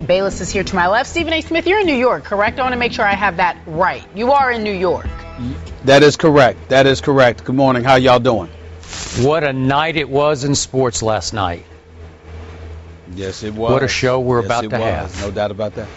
Bayless is here to my left. Stephen A. Smith, you're in New York, correct? I want to make sure I have that right. You are in New York. That is correct. That is correct. Good morning. How y'all doing? What a night it was in sports last night. Yes, it was. What a show we're about to have. No doubt about that.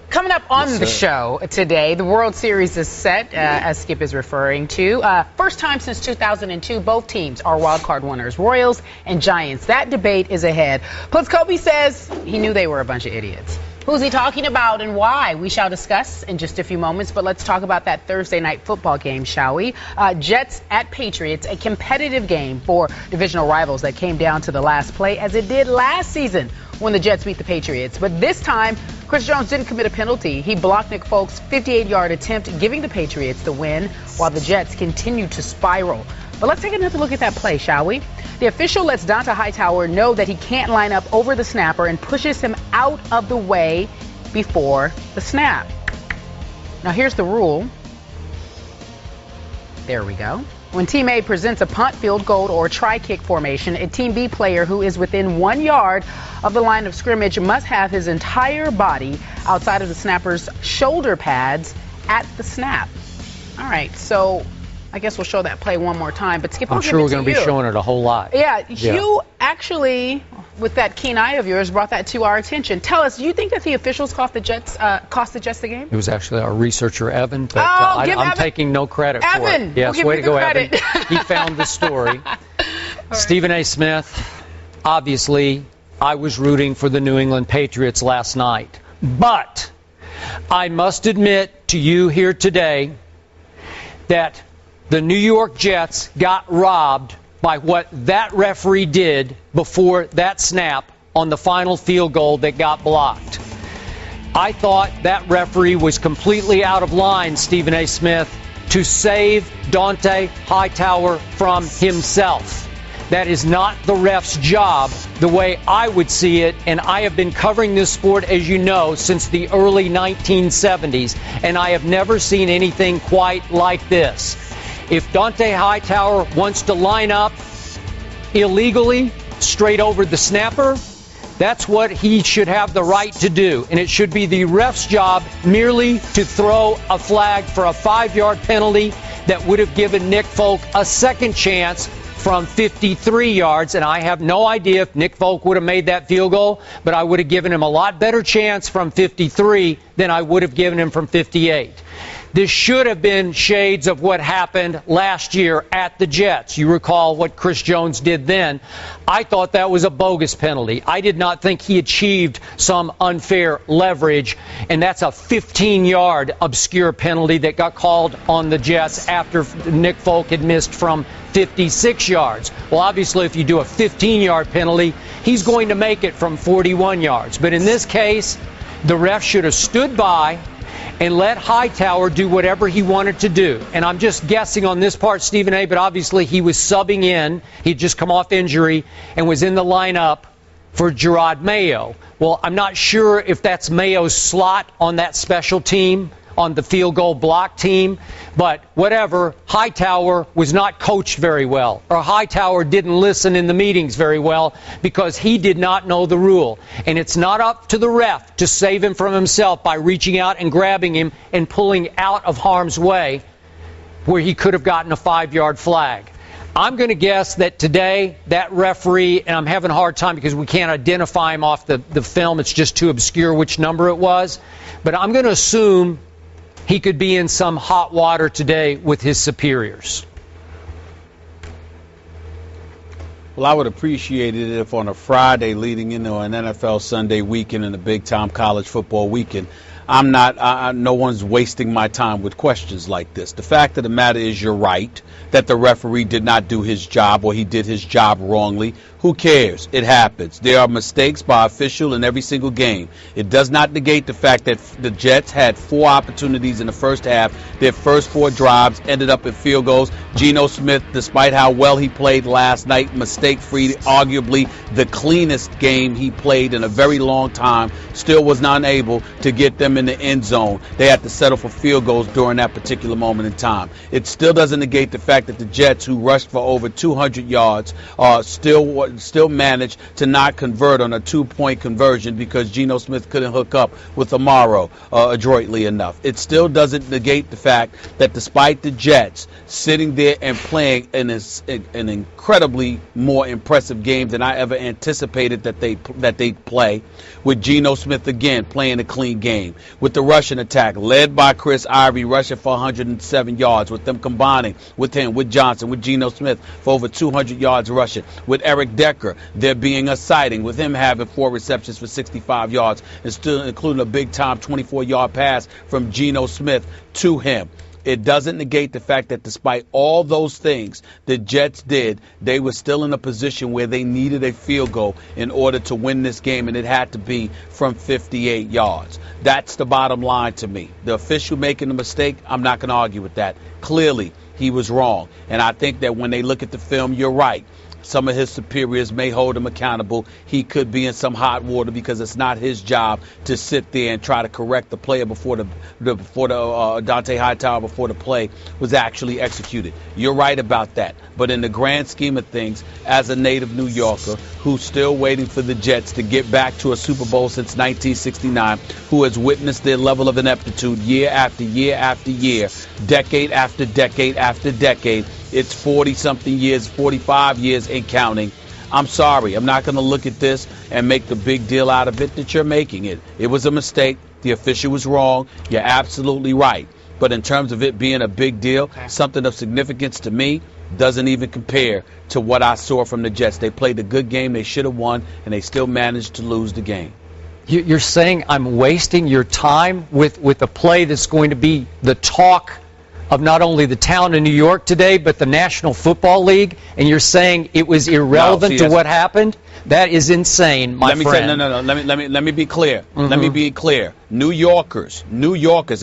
Coming up on the show today, the World Series is set, as Skip is referring to. First time since 2002, both teams are wild card winners, Royals and Giants. That debate is ahead. Plus, Kobe says he knew they were a bunch of idiots. Who's he talking about and why? We shall discuss in just a few moments, but let's talk about that Thursday night football game, shall we? Jets at Patriots, a competitive game for divisional rivals that came down to the last play, as it did last season when the Jets beat the Patriots. But this time, Chris Jones didn't commit a penalty. He blocked Nick Folk's 58-yard attempt, giving the Patriots the win, while the Jets continued to spiral. But let's take another look at that play, shall we? The official lets Dont'a Hightower know that he can't line up over the snapper and pushes him out of the way before the snap. Now here's the rule. There we go. When Team A presents a punt, field goal, or try kick formation, a Team B player who is within 1 yard of the line of scrimmage must have his entire body outside of the snapper's shoulder pads at the snap. All right, so I guess we'll show that play one more time. But Skip, I'm sure we're going to be showing it a whole lot. Yeah, you actually, with that keen eye of yours, brought that to our attention. Tell us, do you think that the officials cost the Jets the game? It was actually our researcher, Evan, but I'm taking no credit for it. Yes, way to go, Evan. He found the story. Stephen A. Smith, obviously, I was rooting for the New England Patriots last night. But I must admit to you here today that the New York Jets got robbed by what that referee did before that snap on the final field goal that got blocked. I thought that referee was completely out of line, Stephen A. Smith, to save Dont'a Hightower from himself. That is not the ref's job the way I would see it, and I have been covering this sport, as you know, since the early 1970s, and I have never seen anything quite like this. If Dont'a Hightower wants to line up illegally straight over the snapper, that's what he should have the right to do. And it should be the ref's job merely to throw a flag for a 5-yard penalty that would have given Nick Folk a second chance from 53 yards. And I have no idea if Nick Folk would have made that field goal, but I would have given him a lot better chance from 53 than I would have given him from 58. This should have been shades of what happened last year at the Jets. You recall what Chris Jones did then. I thought that was a bogus penalty. I did not think he achieved some unfair leverage, and that's a 15-yard obscure penalty that got called on the Jets after Nick Folk had missed from 56 yards. Well, obviously, if you do a 15-yard penalty, he's going to make it from 41 yards. But in this case, the ref should have stood by and let Hightower do whatever he wanted to do. And I'm just guessing on this part, Stephen A., but obviously he was subbing in. He'd just come off injury and was in the lineup for Gerard Mayo. Well, I'm not sure if that's Mayo's slot on that special team, on the field goal block team, but whatever, Hightower was not coached very well, or Hightower didn't listen in the meetings very well because he did not know the rule. And it's not up to the ref to save him from himself by reaching out and grabbing him and pulling out of harm's way where he could have gotten a 5-yard flag. I'm going to guess that today that referee, and I'm having a hard time because we can't identify him off the film, it's just too obscure which number it was, but I'm going to assume he could be in some hot water today with his superiors. Well, I would appreciate it if on a Friday leading into an NFL Sunday weekend and a big-time college football weekend, no one's wasting my time with questions like this. The fact of the matter is you're right that the referee did not do his job, or he did his job wrongly. Who cares? It happens. There are mistakes by official in every single game. It does not negate the fact that the Jets had 4 opportunities in the first half. Their first 4 drives ended up in field goals. Geno Smith, despite how well he played last night, mistake-free, arguably the cleanest game he played in a very long time, still was not able to get them them in the end zone. They had to settle for field goals during that particular moment in time. It still doesn't negate the fact that the Jets, who rushed for over 200 yards, still managed to not convert on a 2-point conversion because Geno Smith couldn't hook up with Amaro adroitly enough. It still doesn't negate the fact that despite the Jets sitting there and playing an incredibly more impressive game than I ever anticipated that they'd play, with Geno Smith again playing a clean game, with the rushing attack led by Chris Ivory rushing for 107 yards, with them combining with him, with Johnson, with Geno Smith for over 200 yards rushing, with Eric Decker there being a sighting, with him having 4 receptions for 65 yards, and still including a big-time 24-yard pass from Geno Smith to him. It doesn't negate the fact that despite all those things the Jets did, they were still in a position where they needed a field goal in order to win this game, and it had to be from 58 yards. That's the bottom line to me. The official making a mistake, I'm not going to argue with that. Clearly, he was wrong. And I think that when they look at the film, you're right. Some of his superiors may hold him accountable. He could be in some hot water because it's not his job to sit there and try to correct the player before the Dante Hightower before the play was actually executed. You're right about that. But in the grand scheme of things, as a native New Yorker who's still waiting for the Jets to get back to a Super Bowl since 1969, who has witnessed their level of ineptitude year after year after year, decade after decade after decade, it's 40-something years, 45 years and counting. I'm sorry. I'm not going to look at this and make the big deal out of it that you're making it. It was a mistake. The official was wrong. You're absolutely right. But in terms of it being a big deal, something of significance to me, doesn't even compare to what I saw from the Jets. They played a good game. They should have won, and they still managed to lose the game. You're saying I'm wasting your time with a play that's going to be the talk of not only the town of New York today, but the National Football League, and you're saying it was irrelevant to what happened? That is insane, my friend. No. Let me be clear. Let me be clear. New Yorkers,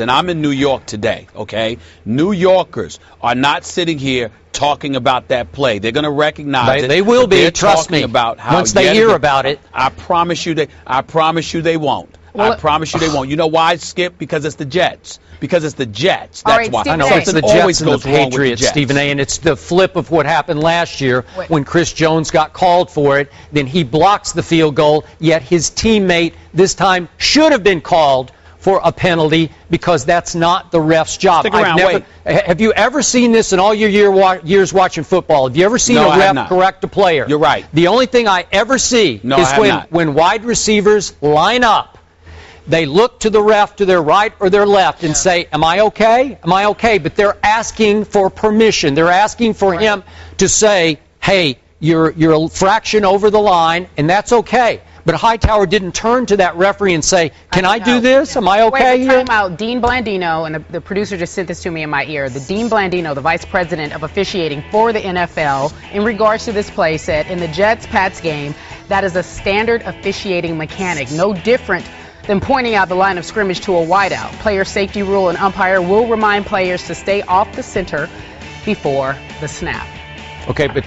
and I'm in New York today, okay? New Yorkers are not sitting here talking about that play. They're going to recognize it. They will be, trust me, about how once they hear about it. I promise you they won't. Well, I promise you they won't. You know why, Skip? Because it's the Jets. Because it's the Jets. That's why. I know it's the Jets and the Patriots, Stephen A. And it's the flip of what happened last year when Chris Jones got called for it. Then he blocks the field goal, yet his teammate this time should have been called for a penalty because that's not the ref's job. Stick around, wait. Have you ever seen this in all your years watching football? Have you ever seen a ref correct a player? You're right. The only thing I ever see is when wide receivers line up, they look to the ref to their right or their left and say, am I okay? Am I okay? But they're asking for permission. They're asking for him to say, hey, you're a fraction over the line, and that's okay. But Hightower didn't turn to that referee and say, can I do this? Am I okay here? Time out. Dean Blandino, and the producer just sent this to me in my ear. The Dean Blandino, the vice president of officiating for the NFL, in regards to this play, said, in the Jets-Pats game, that is a standard officiating mechanic, no different than pointing out the line of scrimmage to a wideout. Player safety rule and umpire will remind players to stay off the center before the snap. Okay, but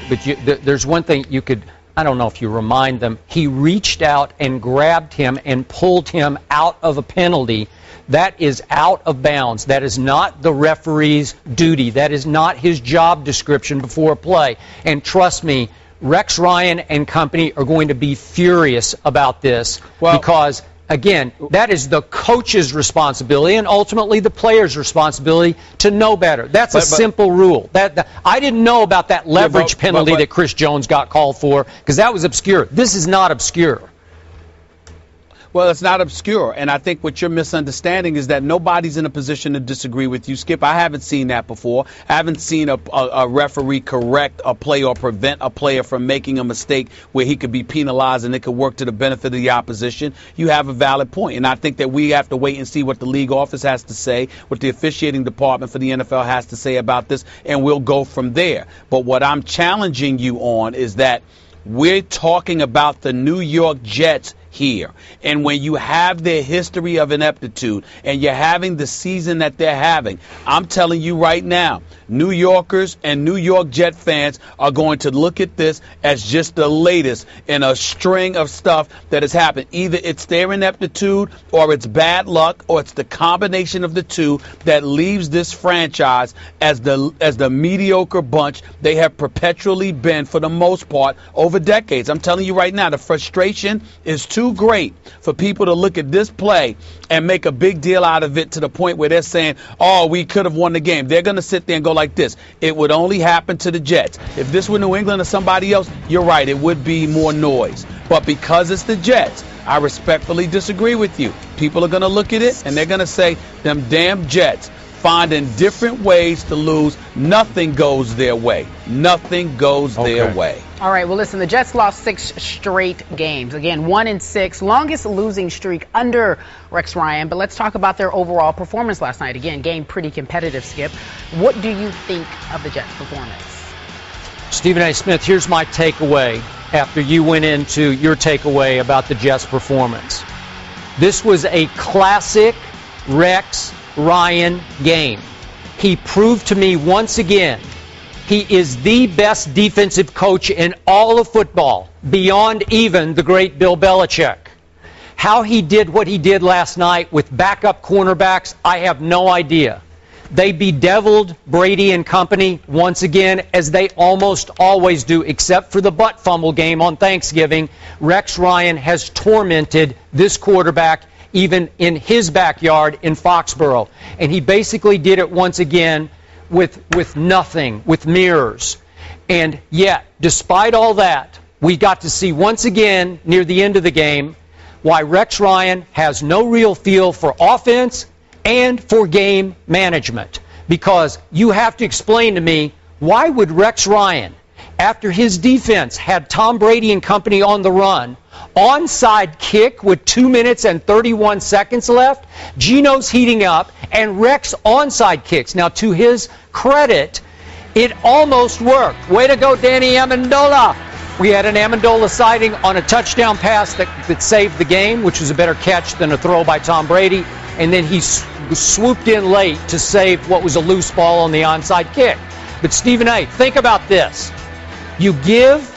there's one thing you could, I don't know if you remind them, he reached out and grabbed him and pulled him out of a penalty. That is out of bounds. That is not the referee's duty. That is not his job description before a play. And trust me, Rex Ryan and company are going to be furious about this because, again, that is the coach's responsibility and ultimately the player's responsibility to know better. That's a simple rule. I didn't know about that leverage penalty that Chris Jones got called for because that was obscure. This is not obscure. Well, it's not obscure, and I think what you're misunderstanding is that nobody's in a position to disagree with you, Skip. I haven't seen that before. I haven't seen a referee correct a play or prevent a player from making a mistake where he could be penalized and it could work to the benefit of the opposition. You have a valid point, and I think that we have to wait and see what the league office has to say, what the officiating department for the NFL has to say about this, and we'll go from there. But what I'm challenging you on is that we're talking about the New York Jets here. And when you have their history of ineptitude and you're having the season that they're having, I'm telling you right now, New Yorkers and New York Jet fans are going to look at this as just the latest in a string of stuff that has happened. Either it's their ineptitude or it's bad luck or it's the combination of the two that leaves this franchise as the mediocre bunch they have perpetually been for the most part over decades. I'm telling you right now, the frustration is too great for people to look at this play and make a big deal out of it to the point where they're saying, oh, we could have won the game. They're going to sit there and go like this. It would only happen to the Jets. If this were New England or somebody else, you're right, it would be more noise. But because it's the Jets, I respectfully disagree with you. People are going to look at it and they're going to say, them damn Jets finding different ways to lose. Nothing goes their way. Nothing goes their way. All right, well, listen, the Jets lost 6 straight games. Again, 1-6, longest losing streak under Rex Ryan. But let's talk about their overall performance last night. Again, game pretty competitive, Skip. What do you think of the Jets' performance? Stephen A. Smith, here's my takeaway after you went into your takeaway about the Jets' performance. This was a classic Rex Ryan game. He proved to me once again he is the best defensive coach in all of football, beyond even the great Bill Belichick. How he did what he did last night with backup cornerbacks, I have no idea. They bedeviled Brady and company once again, as they almost always do, except for the butt fumble game on Thanksgiving. Rex Ryan has tormented this quarterback even in his backyard in Foxborough. And he basically did it once again with nothing, with mirrors. And yet, despite all that, we got to see once again near the end of the game why Rex Ryan has no real feel for offense and for game management. Because you have to explain to me, why would Rex Ryan, after his defense had Tom Brady and company on the run, onside kick with 2 minutes and 31 seconds left, Geno's heating up, and Rex onside kicks. Now, to his credit, it almost worked. Way to go, Danny Amendola. We had an Amendola sighting on a touchdown pass that saved the game, which was a better catch than a throw by Tom Brady, and then he swooped in late to save what was a loose ball on the onside kick. But Stephen A., think about this. You give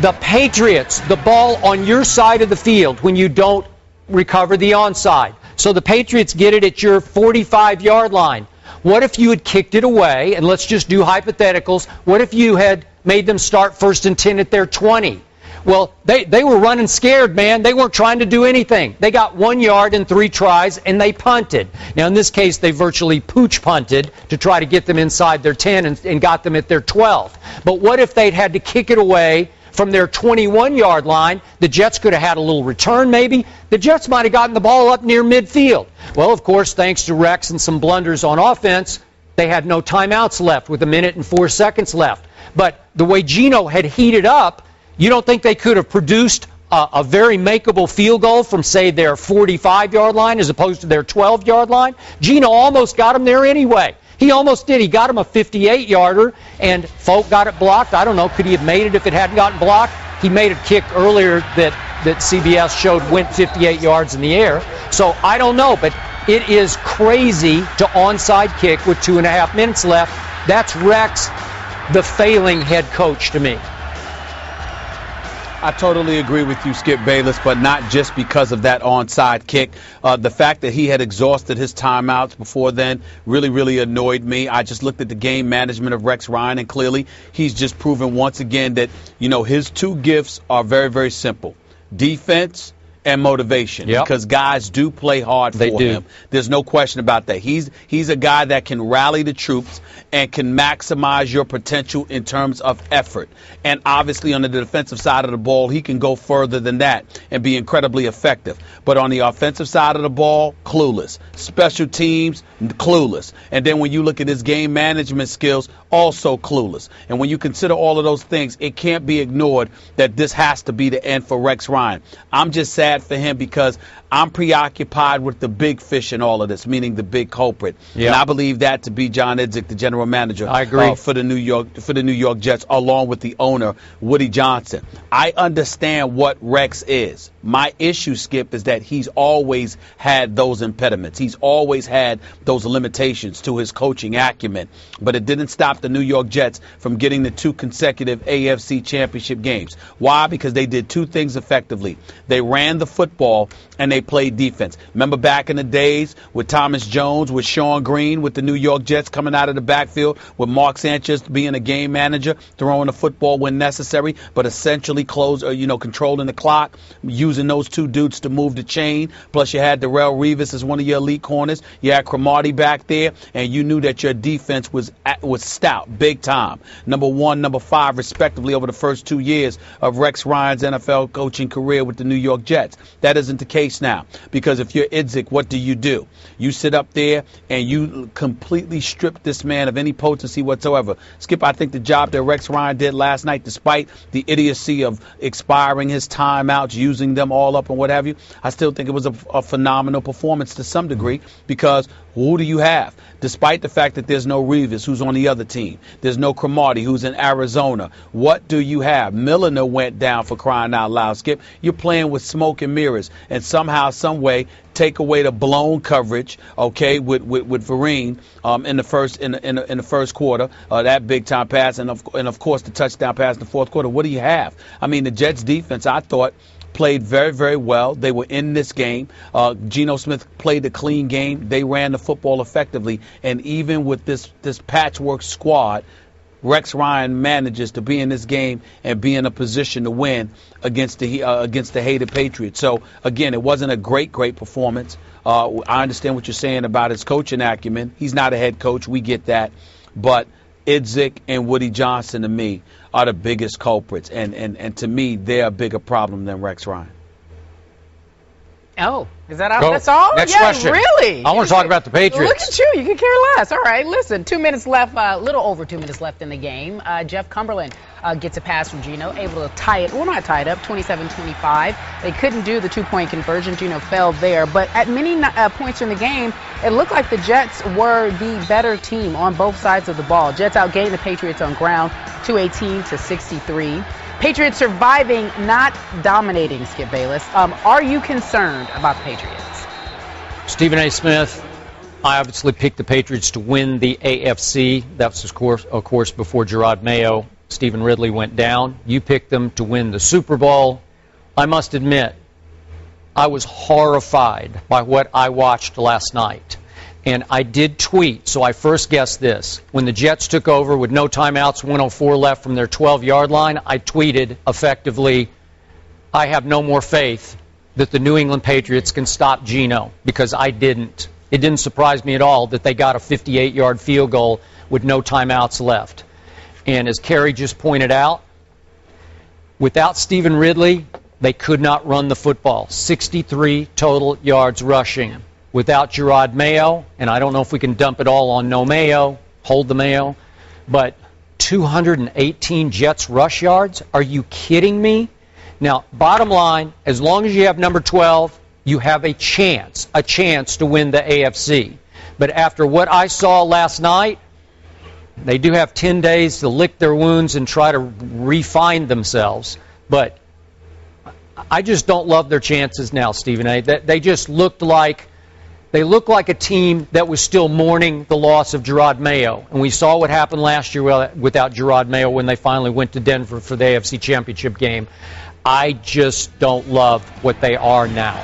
the Patriots the ball on your side of the field when you don't recover the onside. So the Patriots get it at your 45-yard line. What if you had kicked it away, and let's just do hypotheticals, what if you had made them start 1st and 10 at their 20? Well, they were running scared, man. They weren't trying to do anything. They got 1 yard in 3 tries, and they punted. Now, in this case, they virtually pooch punted to try to get them inside their 10 and got them at their 12. But what if they'd had to kick it away from their 21-yard line? The Jets could have had a little return, maybe. The Jets might have gotten the ball up near midfield. Well, of course, thanks to Rex and some blunders on offense, they had no timeouts left with 1 minute and 4 seconds left. But the way Geno had heated up, you don't think they could have produced a very makeable field goal from, say, their 45-yard line as opposed to their 12-yard line? Geno almost got them there anyway. He almost did. He got him a 58-yarder, and Folk got it blocked. I don't know. Could he have made it if it hadn't gotten blocked? He made a kick earlier that CBS showed went 58 yards in the air. So I don't know, but it is crazy to onside kick with 2.5 minutes left. That's Rex, the failing head coach, to me. I totally agree with you, Skip Bayless, but not just because of that onside kick. The fact that he had exhausted his timeouts before then really, really annoyed me. I just looked at the game management of Rex Ryan, and clearly he's just proven once again that, his two gifts are very, very simple. Defense and motivation, because guys do play hard for him. There's no question about that. He's a guy that can rally the troops and can maximize your potential in terms of effort. And obviously on the defensive side of the ball, he can go further than that and be incredibly effective. But on the offensive side of the ball, clueless. Special teams, clueless. And then when you look at his game management skills, also clueless. And when you consider all of those things, it can't be ignored that this has to be the end for Rex Ryan. I'm just sad for him because I'm preoccupied with the big fish in all of this, meaning the big culprit. Yeah. And I believe that to be John Idzik, the general manager. I agree. For the New York Jets, along with the owner, Woody Johnson. I understand what Rex is. My issue, Skip, is that he's always had those impediments. He's always had those limitations to his coaching acumen. But it didn't stop the New York Jets from getting the 2 consecutive AFC championship games. Why? Because they did 2 things effectively. They ran the football and they played defense. Remember back in the days with Thomas Jones, with Sean Green, with the New York Jets coming out of the backfield, with Mark Sanchez being a game manager, throwing the football when necessary, but essentially controlling the clock, using those 2 dudes to move the chain. Plus you had Darrelle Revis as one of your elite corners. You had Cromartie back there, and you knew that your defense was stout, big time. Number 1, number 5, respectively, over the first 2 years of Rex Ryan's NFL coaching career with the New York Jets. That isn't the case now, because if you're Idzik, what do? You sit up there and you completely strip this man of any potency whatsoever. Skip, I think the job that Rex Ryan did last night, despite the idiocy of expiring his timeouts, using them all up and what have you, I still think it was a phenomenal performance to some degree, because who do you have? Despite the fact that there's no Revis, who's on the other team. There's no Cromartie, who's in Arizona. What do you have? Milliner went down, for crying out loud, Skip. You're playing with smoke and mirrors, and somehow, some way, take away the blown coverage, okay, with Vereen in the first quarter, that big time pass, and of course the touchdown pass in the fourth quarter. What do you have? I mean, the Jets defense, I thought, played very, very well. They were in this game. Geno Smith played a clean game. They ran the football effectively. And even with this patchwork squad, Rex Ryan manages to be in this game and be in a position to win against the hated Patriots. So, again, it wasn't a great performance. I understand what you're saying about his coaching acumen. He's not a head coach. We get that. But Idzik and Woody Johnson, to me, are the biggest culprits. And to me, they're a bigger problem than Rex Ryan. Oh, is that all? That's all? Next yeah, question. Really? I want to talk about the Patriots. Look at you. You can care less. All right, listen. 2 minutes left, a little over 2 minutes left in the game. Jeff Cumberland gets a pass from Geno, able to tie it. Well, not tie it up, 27-25. They couldn't do the 2-point conversion. Geno fell there. But at many points in the game, it looked like the Jets were the better team on both sides of the ball. Jets outgained the Patriots on ground, 218-63. Patriots surviving, not dominating, Skip Bayless. Are you concerned about the Patriots? Stephen A. Smith, I obviously picked the Patriots to win the AFC. That was, of course, before Gerard Mayo, Stephen Ridley went down. You picked them to win the Super Bowl. I must admit, I was horrified by what I watched last night. And I did tweet, so I first guessed this. When the Jets took over with no timeouts, 104 left from their 12-yard line, I tweeted effectively, I have no more faith that the New England Patriots can stop Geno, because I didn't. It didn't surprise me at all that they got a 58-yard field goal with no timeouts left. And as Kerry just pointed out, without Stephen Ridley, they could not run the football. 63 total yards rushing. Without Gerard Mayo, and I don't know if we can dump it all on no Mayo, hold the Mayo, but 218 Jets rush yards? Are you kidding me? Now, bottom line, as long as you have number 12, you have a chance to win the AFC. But after what I saw last night, they do have 10 days to lick their wounds and try to refine themselves. But I just don't love their chances now, Stephen A. They just looked like a team that was still mourning the loss of Gerard Mayo. And we saw what happened last year without Gerard Mayo when they finally went to Denver for the AFC Championship game. I just don't love what they are now.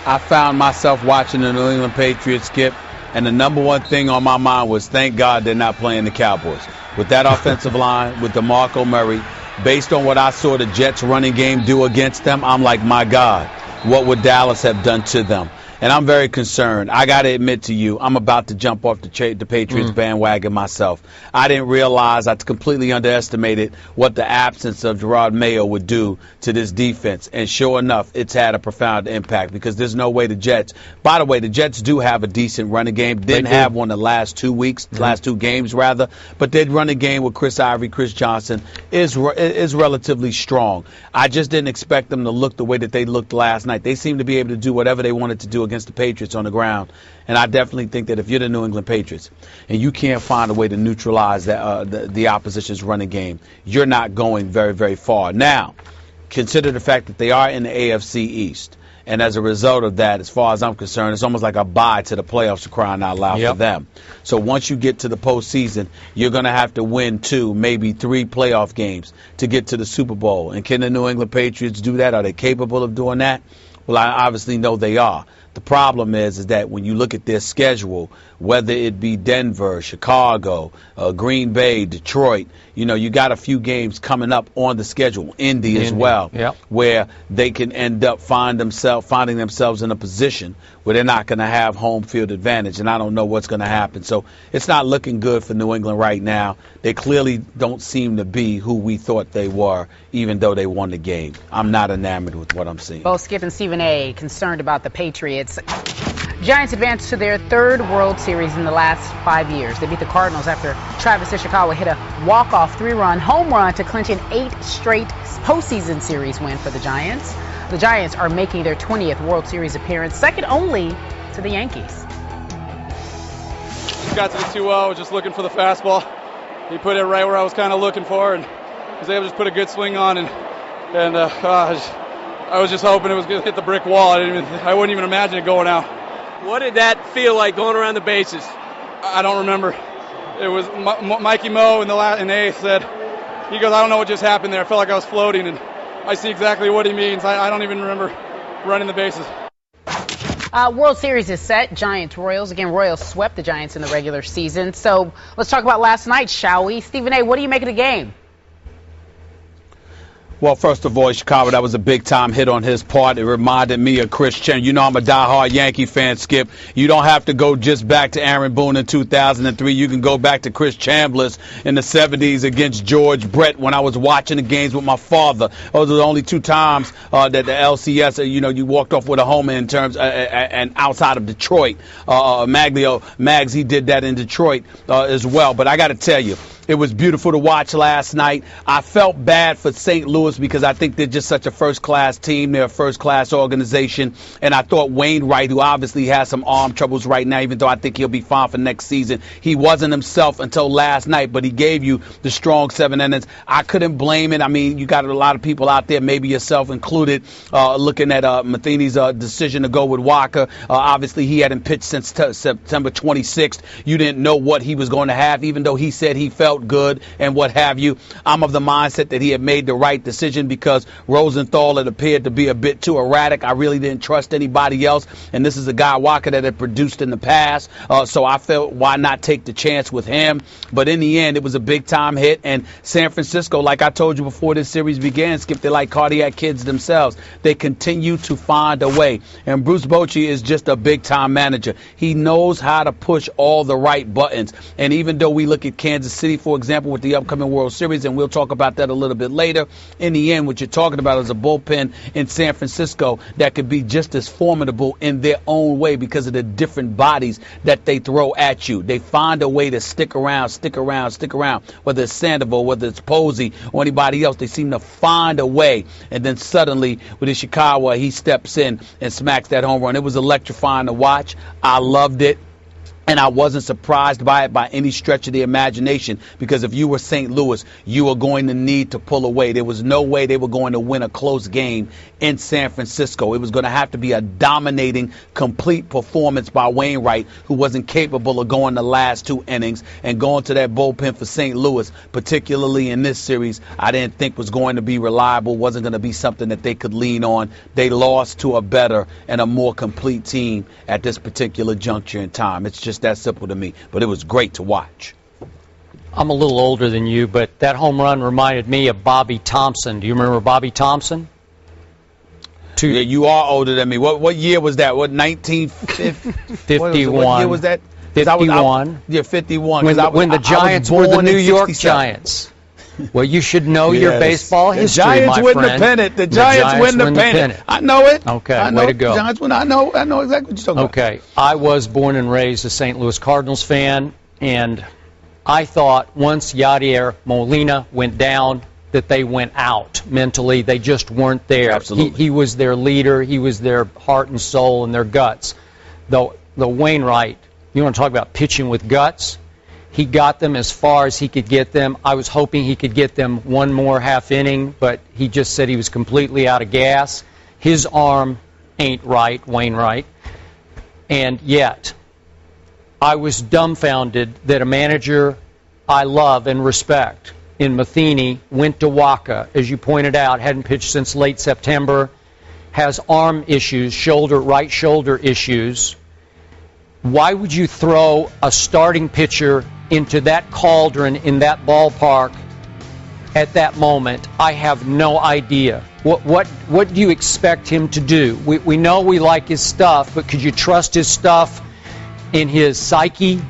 I found myself watching the New England Patriots, Skip, and the number one thing on my mind was, thank God they're not playing the Cowboys. With that offensive line, with DeMarco Murray, based on what I saw the Jets running game do against them, I'm like, my God, what would Dallas have done to them? and I'm very concerned. I got to admit to you, I'm about to jump off the Patriots bandwagon myself. I didn't realize, I completely underestimated what the absence of Gerard Mayo would do to this defense. And sure enough, it's had a profound impact because there's no way the Jets, by the way, the Jets do have a decent running game. Didn't have one the last 2 weeks, last 2 games rather, but they'd run a game with Chris Ivory, Chris Johnson is relatively strong. I just didn't expect them to look the way that they looked last night. They seemed to be able to do whatever they wanted to do against the Patriots on the ground. And I definitely think that if you're the New England Patriots and you can't find a way to neutralize the opposition's running game, you're not going very, very far. Now, consider the fact that they are in the AFC East. And as a result of that, as far as I'm concerned, it's almost like a bye to the playoffs, for crying out loud, for them. So once you get to the postseason, you're going to have to win 2, maybe 3 playoff games to get to the Super Bowl. And can the New England Patriots do that? Are they capable of doing that? Well, I obviously know they are. The problem is that when you look at their schedule, whether it be Denver, Chicago, Green Bay, Detroit, you got a few games coming up on the schedule, Indy as well, where they can end up finding themselves in a position where they're not going to have home field advantage, and I don't know what's going to happen. So it's not looking good for New England right now. They clearly don't seem to be who we thought they were, even though they won the game. I'm not enamored with what I'm seeing. Both Skip and Stephen A. concerned about the Patriots. Giants advanced to their 3rd World Series in the last 5 years. They beat the Cardinals after Travis Ishikawa hit a walk-off 3-run home run to clinch an 8th straight postseason series win for the Giants. The Giants are making their 20th World Series appearance, second only to the Yankees. Just got to the 2-0, just looking for the fastball. He put it right where I was kind of looking for, and was able to just put a good swing on, and I was just hoping it was going to hit the brick wall. I wouldn't even imagine it going out. What did that feel like going around the bases? I don't remember. It was Mikey Moe in the 8th said, he goes, I don't know what just happened there. I felt like I was floating, and I see exactly what he means. I don't even remember running the bases. World Series is set. Giants-Royals. Again, Royals swept the Giants in the regular season. So let's talk about last night, shall we? Stephen A., what do you make of the game? Well, first of all, Chicago, that was a big-time hit on his part. It reminded me of Chris Chandler. You know I'm a diehard Yankee fan, Skip. You don't have to go just back to Aaron Boone in 2003. You can go back to Chris Chambliss in the 70s against George Brett when I was watching the games with my father. Those are the only 2 times that the LCS, you walked off with a homer in terms and outside of Detroit. Mags, he did that in Detroit as well. But I got to tell you, it was beautiful to watch last night. I felt bad for St. Louis because I think they're just such a first-class team. They're a first-class organization. And I thought Wainwright, who obviously has some arm troubles right now, even though I think he'll be fine for next season, he wasn't himself until last night, but he gave you the strong 7 innings. I couldn't blame it. I mean, you got a lot of people out there, maybe yourself included, looking at Matheny's decision to go with Walker. Obviously, he hadn't pitched since September 26th. You didn't know what he was going to have, even though he said he felt good and what have you. I'm of the mindset that he had made the right decision because Rosenthal had appeared to be a bit too erratic. I really didn't trust anybody else, and this is a guy, Walker, that had produced in the past, so I felt why not take the chance with him. But in the end, it was a big-time hit, and San Francisco, like I told you before this series began, Skip, they're like cardiac kids themselves. They continue to find a way, and Bruce Bochy is just a big-time manager. He knows how to push all the right buttons, and even though we look at Kansas City, for example, with the upcoming World Series, and we'll talk about that a little bit later, in the end, what you're talking about is a bullpen in San Francisco that could be just as formidable in their own way because of the different bodies that they throw at you. They find a way to stick around, whether it's Sandoval, whether it's Posey, or anybody else. They seem to find a way, and then suddenly, with Ishikawa, he steps in and smacks that home run. It was electrifying to watch. I loved it. And I wasn't surprised by it by any stretch of the imagination because if you were St. Louis, you were going to need to pull away. There was no way they were going to win a close game in San Francisco. It was going to have to be a dominating, complete performance by Wainwright, who wasn't capable of going the last 2 innings and going to that bullpen for St. Louis, particularly in this series, I didn't think was going to be reliable, wasn't going to be something that they could lean on. They lost to a better and a more complete team at this particular juncture in time. It's just that simple to me, but it was great to watch. I'm a little older than you, but that home run reminded me of Bobby Thompson. Do you remember Bobby Thompson? Yeah, you are older than me. What year was that? What, 1951? What year was that? 51. Yeah, 51. When the Giants were the New York Giants. Well, you should know your baseball history, my friend. The Giants win the pennant. I know it. Okay, way to go. The Giants win. I know exactly what you're talking about. Okay, I was born and raised a St. Louis Cardinals fan, and I thought once Yadier Molina went down that they went out mentally. They just weren't there. Absolutely. He was their leader. He was their heart and soul and their guts. Though Wainwright, you want to talk about pitching with guts? He got them as far as he could get them. I was hoping he could get them one more half inning, but he just said he was completely out of gas. His arm ain't right, Wainwright. And yet, I was dumbfounded that a manager I love and respect in Matheny went to Waka, as you pointed out, hadn't pitched since late September, has arm issues, right shoulder issues. Why would you throw a starting pitcher into that cauldron in that ballpark at that moment? I have no idea. What do you expect him to do? We know we like his stuff, but could you trust his stuff in his psyche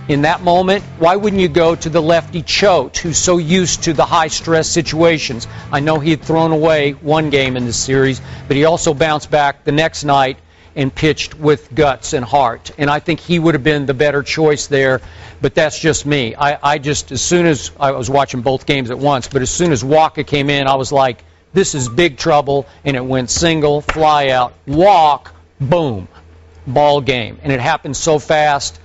in that moment? Why wouldn't you go to the lefty Choate, who's so used to the high-stress situations? I know he had thrown away one game in this series, but he also bounced back the next night and pitched with guts and heart. And I think he would have been the better choice there, but that's just me. I just, as soon as I was watching both games at once, but as soon as Waka came in, I was like, this is big trouble, and it went single, fly out, walk, boom, ball game. And it happened so fast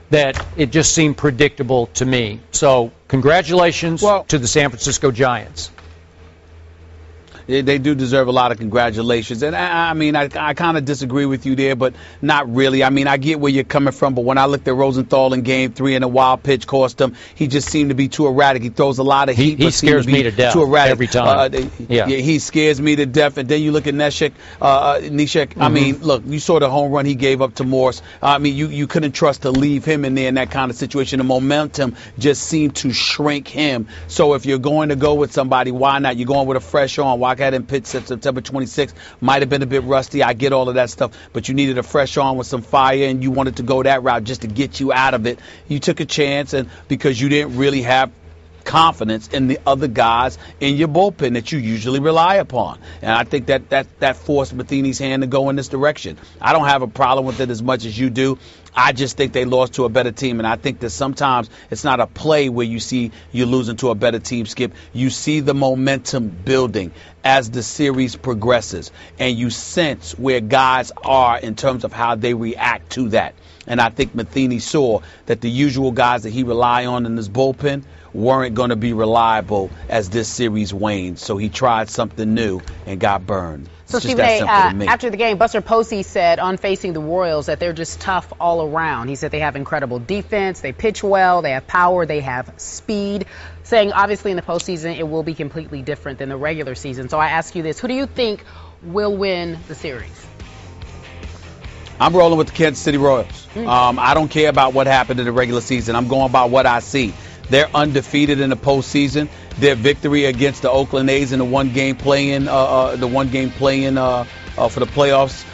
that it just seemed predictable to me. So congratulations to the San Francisco Giants. They do deserve a lot of congratulations. And I mean, I kind of disagree with you there, but not really. I mean, I get where you're coming from, but when I looked at Rosenthal in Game 3 and a wild pitch cost him, he just seemed to be too erratic. He throws a lot of heat. He scares me to death too erratic. Every time. He scares me to death. And then you look at Neshek. I mean, look, you saw the home run he gave up to Morse. I mean, you couldn't trust to leave him in there in that kind of situation. The momentum just seemed to shrink him. So if you're going to go with somebody, why not? You're going with a fresh arm. Why can't him pitch September 26th? Might have been a bit rusty. I get all of that stuff, but you needed a fresh arm with some fire, and you wanted to go that route just to get you out of it. You took a chance, and because you didn't really have confidence in the other guys in your bullpen that you usually rely upon. And I think that forced Matheny's hand to go in this direction. I don't have a problem with it as much as you do. I just think they lost to a better team, and I think that sometimes it's not a play where you see you're losing to a better team, Skip. You see the momentum building as the series progresses, and you sense where guys are in terms of how they react to that. And I think Matheny saw that the usual guys that he rely on in his bullpen weren't going to be reliable as this series waned. So he tried something new and got burned. So, Stephen A., after the game, Buster Posey said on Facing the Royals that they're just tough all around. He said they have incredible defense, they pitch well, they have power, they have speed, saying obviously in the postseason it will be completely different than the regular season. So I ask you this, who do you think will win the series? I'm rolling with the Kansas City Royals. I don't care about what happened in the regular season. I'm going by what I see. They're undefeated in the postseason. Their victory against the Oakland A's in the one-game play-in, for the playoffs.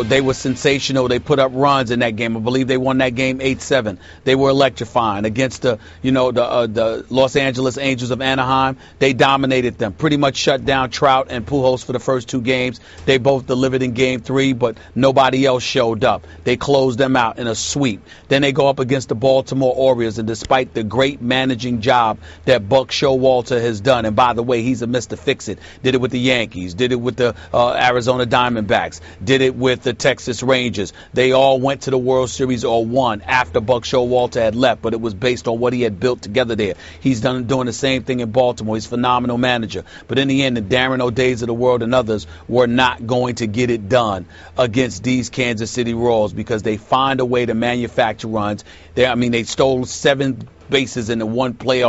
They were sensational. They put up runs in that game. I believe they won that game 8-7. They were electrifying against the Los Angeles Angels of Anaheim. They dominated them. Pretty much shut down Trout and Pujols for the first two games. They both delivered in Game 3, but nobody else showed up. They closed them out in a sweep. Then they go up against the Baltimore Orioles, and despite the great managing job that Buck Showalter has done, and by the way, he's a Mr. Fix-It. Did it with the Yankees. Did it with the Arizona Diamondbacks. Did it with the Texas Rangers. They all went to the World Series or won after Buck Showalter had left, but it was based on what he had built together there. He's doing the same thing in Baltimore. He's a phenomenal manager. But in the end, the Darren O'Days of the world and others were not going to get it done against these Kansas City Royals because they find a way to manufacture runs. They stole 7 bases in the one game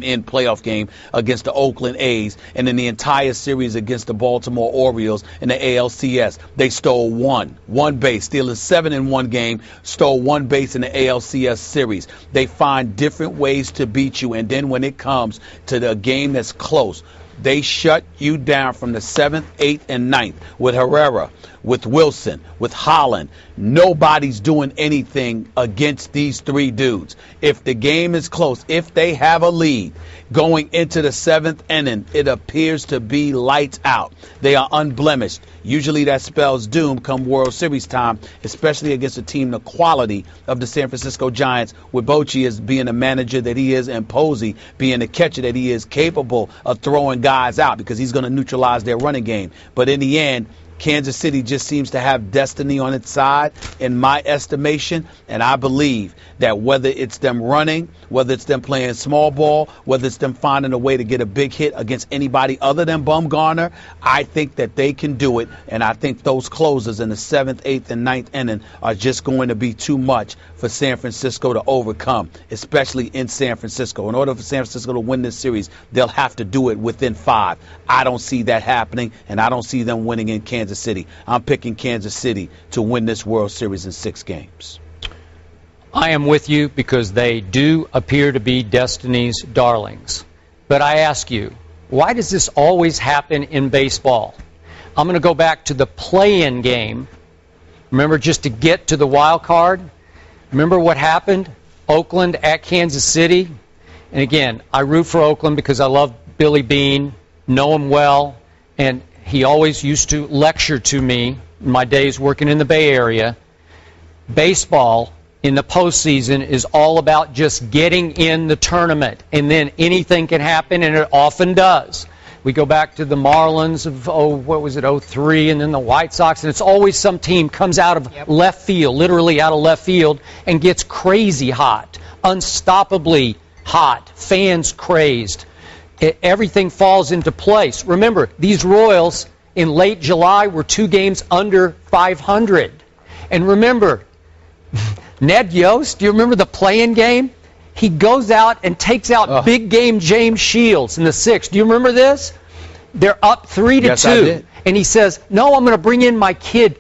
in playoff game against the Oakland A's, and in the entire series against the Baltimore Orioles in the ALCS, they stole one base, stealing 7 in one game, stole 1 base in the ALCS series. They find different ways to beat you, and then when it comes to the game that's close, They shut you down from the 7th, 8th, and 9th with Herrera, with Wilson, with Holland. Nobody's doing anything against these three dudes. If the game is close, if they have a lead going into the 7th inning, it appears to be lights out. They are unblemished. Usually that spells doom come World Series time, especially against a team the quality of the San Francisco Giants, with Bochy as being the manager that he is and Posey being the catcher that he is, capable of throwing guys out because he's going to neutralize their running game. But in the end, Kansas City just seems to have destiny on its side, in my estimation, and I believe that whether it's them running, whether it's them playing small ball, whether it's them finding a way to get a big hit against anybody other than Bumgarner, I think that they can do it, and I think those closers in the 7th, 8th, and 9th inning are just going to be too much for San Francisco to overcome, especially in San Francisco. In order for San Francisco to win this series, they'll have to do it within 5. I don't see that happening, and I don't see them winning in Kansas City. I'm picking Kansas City to win this World Series in 6 games. I am with you because they do appear to be Destiny's darlings. But I ask you, why does this always happen in baseball? I'm going to go back to the play-in game. Remember, just to get to the wild card? Remember what happened? Oakland at Kansas City. And again, I root for Oakland because I love Billy Beane, know him well, and he always used to lecture to me in my days working in the Bay Area. Baseball in the postseason is all about just getting in the tournament, and then anything can happen, and it often does. We go back to the Marlins of, 03, and then the White Sox, and it's always some team comes out of left field, literally out of left field, and gets crazy hot, unstoppably hot, fans crazed. Everything falls into place. Remember, these Royals in late July were 2 games under 500. And remember, Ned Yost, do you remember the play-in game? He goes out and takes out big game James Shields in the 6th. Do you remember this? They're up 3-2. Yes, I did. And he says, no, I'm going to bring in my kid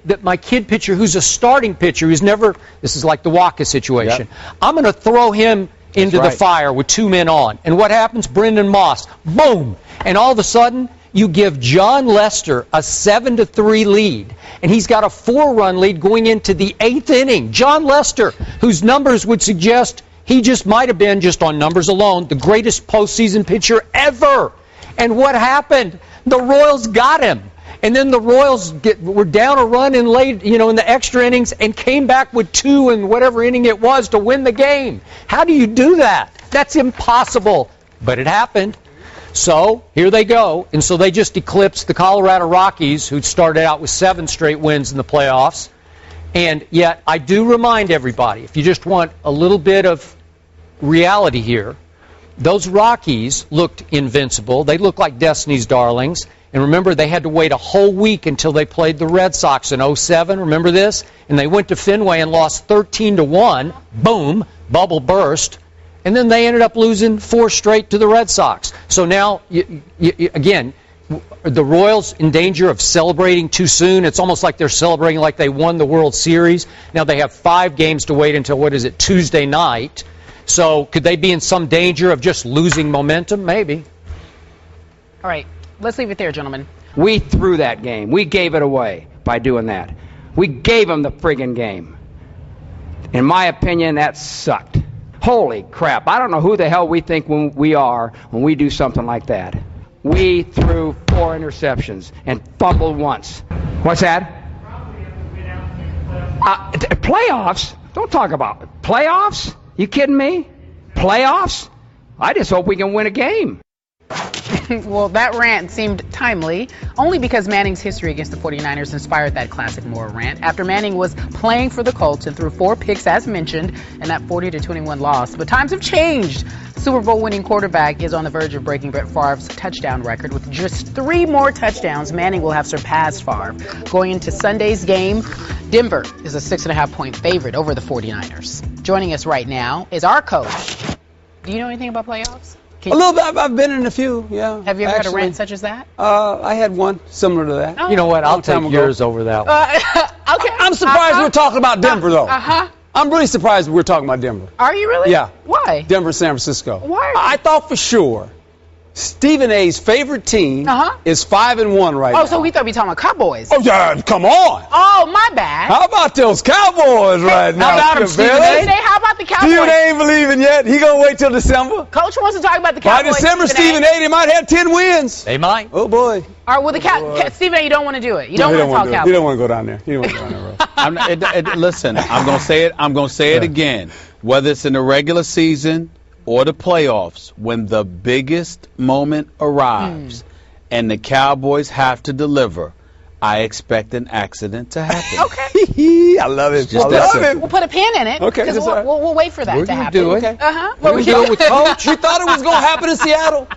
pitcher who's a starting pitcher who's never, this is like the Waka situation. Yep. I'm going to throw him into the fire with 2 men on. And what happens? Brendan Moss, boom! And all of a sudden, you give John Lester a 7-3 lead, and he's got a 4-run lead going into the 8th inning. John Lester, whose numbers would suggest he just might have been, just on numbers alone, the greatest postseason pitcher ever. And what happened? The Royals got him. And then the Royals were down a run in in the extra innings and came back with 2 in whatever inning it was to win the game. How do you do that? That's impossible. But it happened. So here they go. And so they just eclipsed the Colorado Rockies, who started out with 7 straight wins in the playoffs. And yet I do remind everybody, if you just want a little bit of reality here, those Rockies looked invincible. They looked like Destiny's darlings. And remember, they had to wait a whole week until they played the Red Sox in 07. Remember this? And they went to Fenway and lost 13-1. Boom, bubble burst. And then they ended up losing 4 straight to the Red Sox. So now, again, the Royals in danger of celebrating too soon. It's almost like they're celebrating like they won the World Series. Now they have 5 games to wait until, Tuesday night. So could they be in some danger of just losing momentum? Maybe. All right. Let's leave it there, gentlemen. We threw that game. We gave it away by doing that. We gave them the friggin' game. In my opinion, that sucked. Holy crap. I don't know who the hell we think we are when we do something like that. We threw 4 interceptions and fumbled once. What's that? Playoffs? Don't talk about it. Playoffs? You kidding me? Playoffs? I just hope we can win a game. Well, that rant seemed timely, only because Manning's history against the 49ers inspired that classic moral rant. After Manning was playing for the Colts and threw 4 picks, as mentioned, in that 40-21 loss. But times have changed. Super Bowl winning quarterback is on the verge of breaking Brett Favre's touchdown record. With just 3 more touchdowns, Manning will have surpassed Favre. Going into Sunday's game, Denver is a 6.5-point favorite over the 49ers. Joining us right now is our coach. Do you know anything about playoffs? A little bit. I've been in a few, yeah. Have you ever had a rant such as that? I had one similar to that. Oh. You know what? I'll take yours over that one. Okay. I'm surprised we're talking about Denver, though. I'm really surprised we're talking about Denver. Are you really? Yeah. Why? Denver, San Francisco. Why? I thought for sure Stephen A's favorite team is 5-1 right now. Oh, so we thought we were talking about Cowboys. Oh, yeah, come on. Oh, my bad. How about those Cowboys right now? How about them, Stephen A? How about the Cowboys? Stephen A ain't believing yet. He going to wait till December. Coach wants to talk about the Cowboys. By December, Stephen A, they might have 10 wins. They might. Oh, boy. All right, well, Stephen A, you don't want to do it. You don't want to talk Cowboys. He don't want to go down there. He don't want to go down there, bro. Listen, I'm going to say it. I'm going to say it again. Whether it's in the regular season or the playoffs, when the biggest moment arrives and the Cowboys have to deliver, I expect an accident to happen. Okay. I love it. Just I love it. We'll put a pin in it. Okay. Because we'll wait for that to happen. We're going to do it. Uh-huh. We're going to do it with Coach. You thought it was going to happen in Seattle?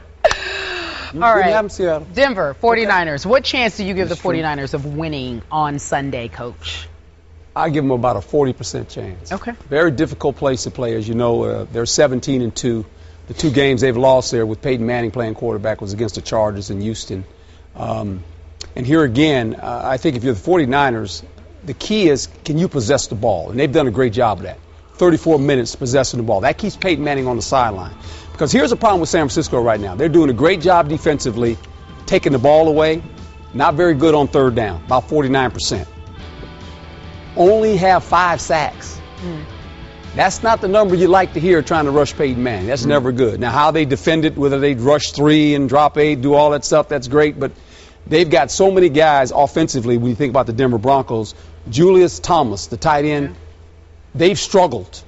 All right. Seattle. Denver, 49ers. What chance do you give the 49ers of winning on Sunday, Coach? I give them about a 40% chance. Okay. Very difficult place to play. As you know, they're 17-2. The 2 games they've lost there with Peyton Manning playing quarterback was against the Chargers in Houston. And here again, I think if you're the 49ers, the key is, can you possess the ball? And they've done a great job of that. 34 minutes possessing the ball. That keeps Peyton Manning on the sideline. Because here's the problem with San Francisco right now. They're doing a great job defensively, taking the ball away. Not very good on third down, about 49%. Only have 5 sacks. That's not the number you like to hear trying to rush Peyton Manning. That's never good. Now, how they defend it, whether they rush 3 and drop 8, do all that stuff, that's great. But they've got so many guys offensively when you think about the Denver Broncos. Julius Thomas, the tight end, they've struggled,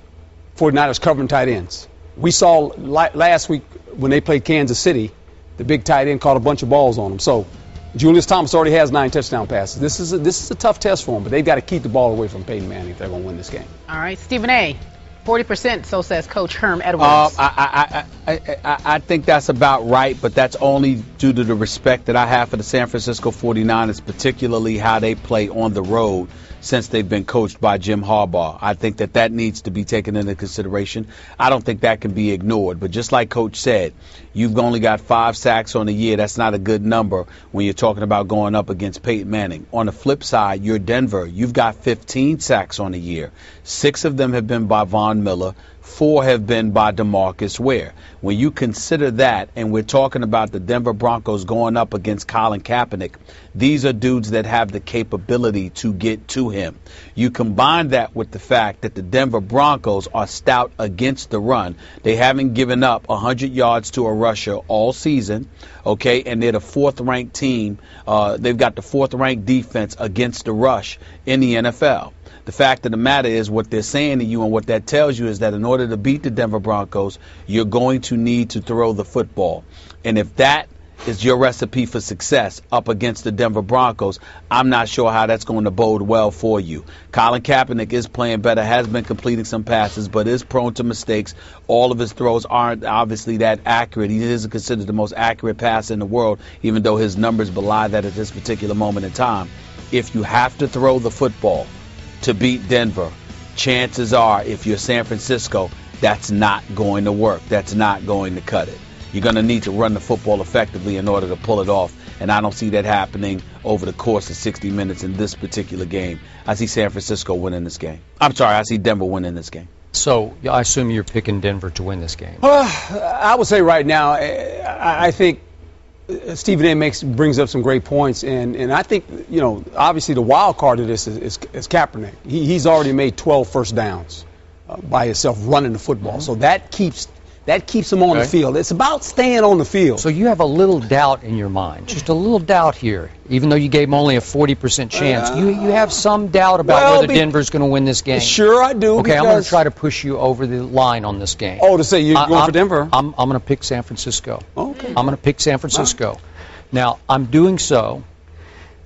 49ers covering tight ends. We saw last week when they played Kansas City, the big tight end caught a bunch of balls on them. So Julius Thomas already has 9 touchdown passes. This is a tough test for them, but they've got to keep the ball away from Peyton Manning if they're going to win this game. All right, Stephen A. 40%, so says Coach Herm Edwards. I think that's about right, but that's only due to the respect that I have for the San Francisco 49ers, particularly how they play on the road since they've been coached by Jim Harbaugh. I think that needs to be taken into consideration. I don't think that can be ignored. But just like Coach said, you've only got 5 sacks on the year. That's not a good number when you're talking about going up against Peyton Manning. On the flip side, you're Denver. You've got 15 sacks on the year. 6 of them have been by Von Miller. 4 have been by DeMarcus Ware. When you consider that, and we're talking about the Denver Broncos going up against Colin Kaepernick, these are dudes that have the capability to get to him. You combine that with the fact that the Denver Broncos are stout against the run. They haven't given up 100 yards to a rusher all season, okay, and they're the 4th-ranked team. They've got the 4th-ranked defense against the rush in the NFL. The fact of the matter is what they're saying to you, and what that tells you is that in order to beat the Denver Broncos, you're going to need to throw the football. And if that is your recipe for success up against the Denver Broncos, I'm not sure how that's going to bode well for you. Colin Kaepernick is playing better, has been completing some passes, but is prone to mistakes. All of his throws aren't obviously that accurate. He isn't considered the most accurate passer in the world, even though his numbers belie that at this particular moment in time. If you have to throw the football to beat Denver, chances are, if you're San Francisco, that's not going to work. That's not going to cut it. You're going to need to run the football effectively in order to pull it off, and I don't see that happening over the course of 60 minutes in this particular game. I see San Francisco winning this game. I'm sorry, I see Denver winning this game. So I assume you're picking Denver to win this game. I would say right now, I think Stephen A. brings up some great points, and I think, you know, obviously the wild card of this is Kaepernick. He's already made 12 first downs by himself running the football, so that keeps him on the field. It's about staying on the field. So you have a little doubt in your mind, just a little doubt here, even though you gave him only a 40% chance. You have some doubt about whether Denver's going to win this game. Sure, I do. Okay, I'm going to try to push you over the line on this game. Oh, to say you're going for Denver? I'm going to pick San Francisco. Okay. I'm going to pick San Francisco. Wow. Now, I'm doing so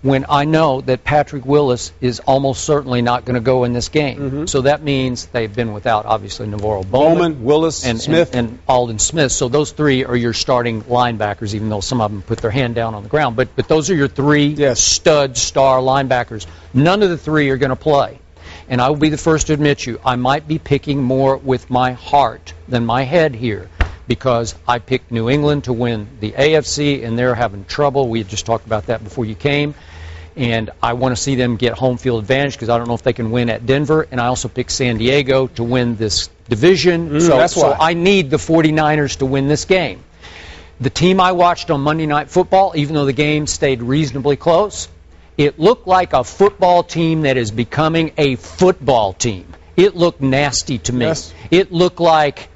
when I know that Patrick Willis is almost certainly not going to go in this game. Mm-hmm. So that means they've been without, obviously, Navarro Bowman, Willis, and Smith. And Alden Smith. So those 3 are your starting linebackers, even though some of them put their hand down on the ground. But those are your 3 stud star linebackers. None of the 3 are going to play. And I will be the first to admit you, I might be picking more with my heart than my head here, because I picked New England to win the AFC, and they're having trouble. We had just talked about that before you came. And I want to see them get home field advantage because I don't know if they can win at Denver. And I also picked San Diego to win this division. So I need the 49ers to win this game. The team I watched on Monday Night Football, even though the game stayed reasonably close, it looked like a football team that is becoming a football team. It looked nasty to me. Yes. It looked like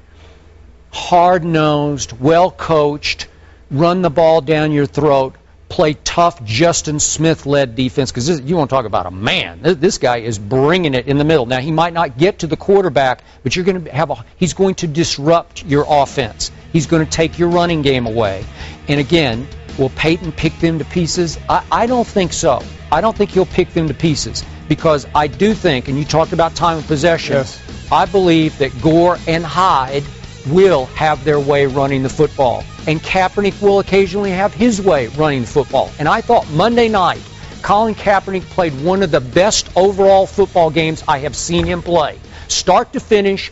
hard-nosed, well-coached, run the ball down your throat, play tough Justin Smith-led defense, because you want to talk about a man. This guy is bringing it in the middle. Now, he might not get to the quarterback, but you're going to have he's going to disrupt your offense. He's going to take your running game away. And again, will Peyton pick them to pieces? I don't think so. I don't think he'll pick them to pieces, because I do think, and you talked about time of possession, yes. I believe that Gore and Hyde will have their way running the football, and Kaepernick will occasionally have his way running the football. And I thought Monday night, Colin Kaepernick played one of the best overall football games I have seen him play. Start to finish,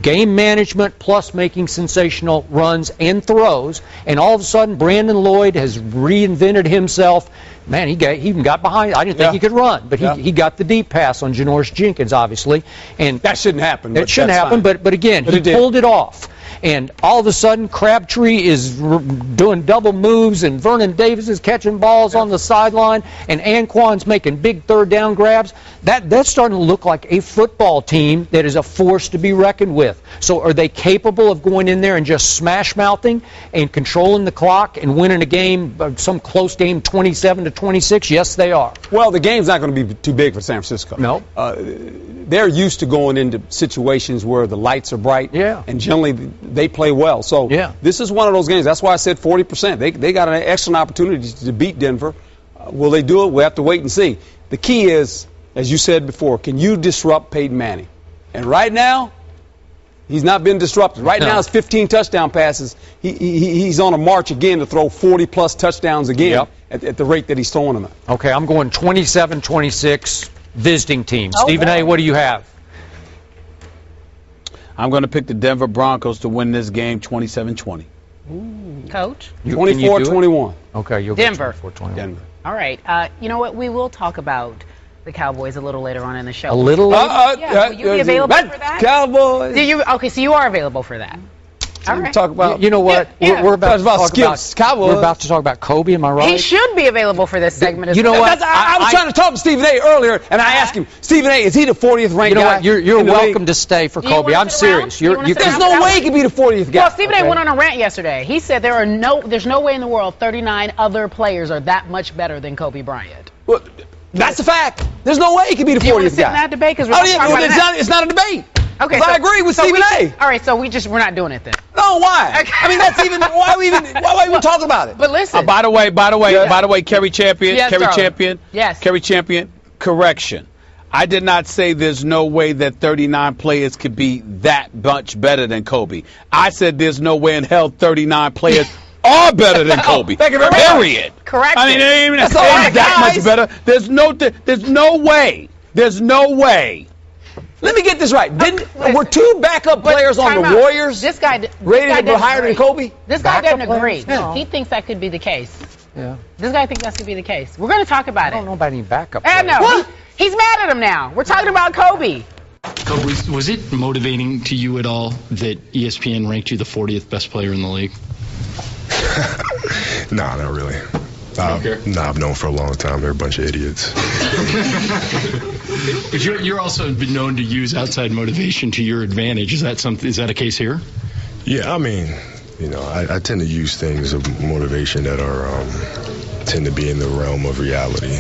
game management plus making sensational runs and throws, and all of a sudden Brandon Lloyd has reinvented himself. Man, he even got behind. I didn't think he could run, but he got the deep pass on Janoris Jenkins, obviously. And that shouldn't happen. It shouldn't happen, but again, he pulled it off. And all of a sudden, Crabtree is doing double moves, and Vernon Davis is catching balls on the sideline, and Anquan's making big third down grabs. That's starting to look like a football team that is a force to be reckoned with. So are they capable of going in there and just smash-mouthing and controlling the clock and winning a game, some close game, 27-26? Yes, they are. Well, the game's not going to be too big for San Francisco. No. They're used to going into situations where the lights are bright, and generally they play well. So this is one of those games. That's why I said 40%. They got an excellent opportunity to beat Denver. Will they do it? We'll have to wait and see. The key is, as you said before, can you disrupt Peyton Manning? And right now, he's not been disrupted. Right now, it's 15 touchdown passes. He's on a march again to throw 40-plus touchdowns again at the rate that he's throwing them at. Okay, I'm going 27-26. Visiting team. Okay. Stephen A., what do you have? I'm going to pick the Denver Broncos to win this game 27-20. Coach? 24-21. Okay, you'll Denver. Get 24-21. Denver. All right. You know what? We will talk about the Cowboys a little later on in the show. A little later? Will you be available for that? Cowboys. Okay, so you are available for that. All right. Talk about, you know what? We're about to talk skills. Cowboys. We're about to talk about Kobe. Am I right? He should be available for this segment. You know what? I was trying to talk to Stephen A. earlier, and I asked him, Stephen A., is he the 40th ranked guy? You know what? You're welcome to stay for Kobe. I'm serious. There's no way he could be the 40th guy. Well, Stephen A. went on a rant yesterday. He said there's no way in the world 39 other players are that much better than Kobe Bryant. Well, that's a fact. There's no way he could be the 40th guy. Do you want to sit in that debate? It's not a debate. Okay, I agree with Stephen A. All right, so we're not doing it then. No, why? Okay. I mean, that's even why we even talk about it? But listen. By the way, Kerry Champion. Yes. Kerry Champion. Correction. I did not say there's no way that 39 players could be that much better than Kobe. I said there's no way in hell 39 players are better than Kobe. Period. Correct. I mean, it ain't even that much better. There's no way. There's no way. Let me get this right. Were two backup players on the Warriors rated higher than Kobe? This guy doesn't agree. No. He thinks that could be the case. Yeah. This guy thinks that could be the case. We're going to talk about it. I don't know about any backup players. No. He's mad at him now. We're talking about Kobe. Kobe, was it motivating to you at all that ESPN ranked you the 40th best player in the league? Nah, not really. I've known for a long time. They're a bunch of idiots. But you're also been known to use outside motivation to your advantage. Is that a case here? Yeah, I mean, I tend to use things of motivation that tend to be in the realm of reality.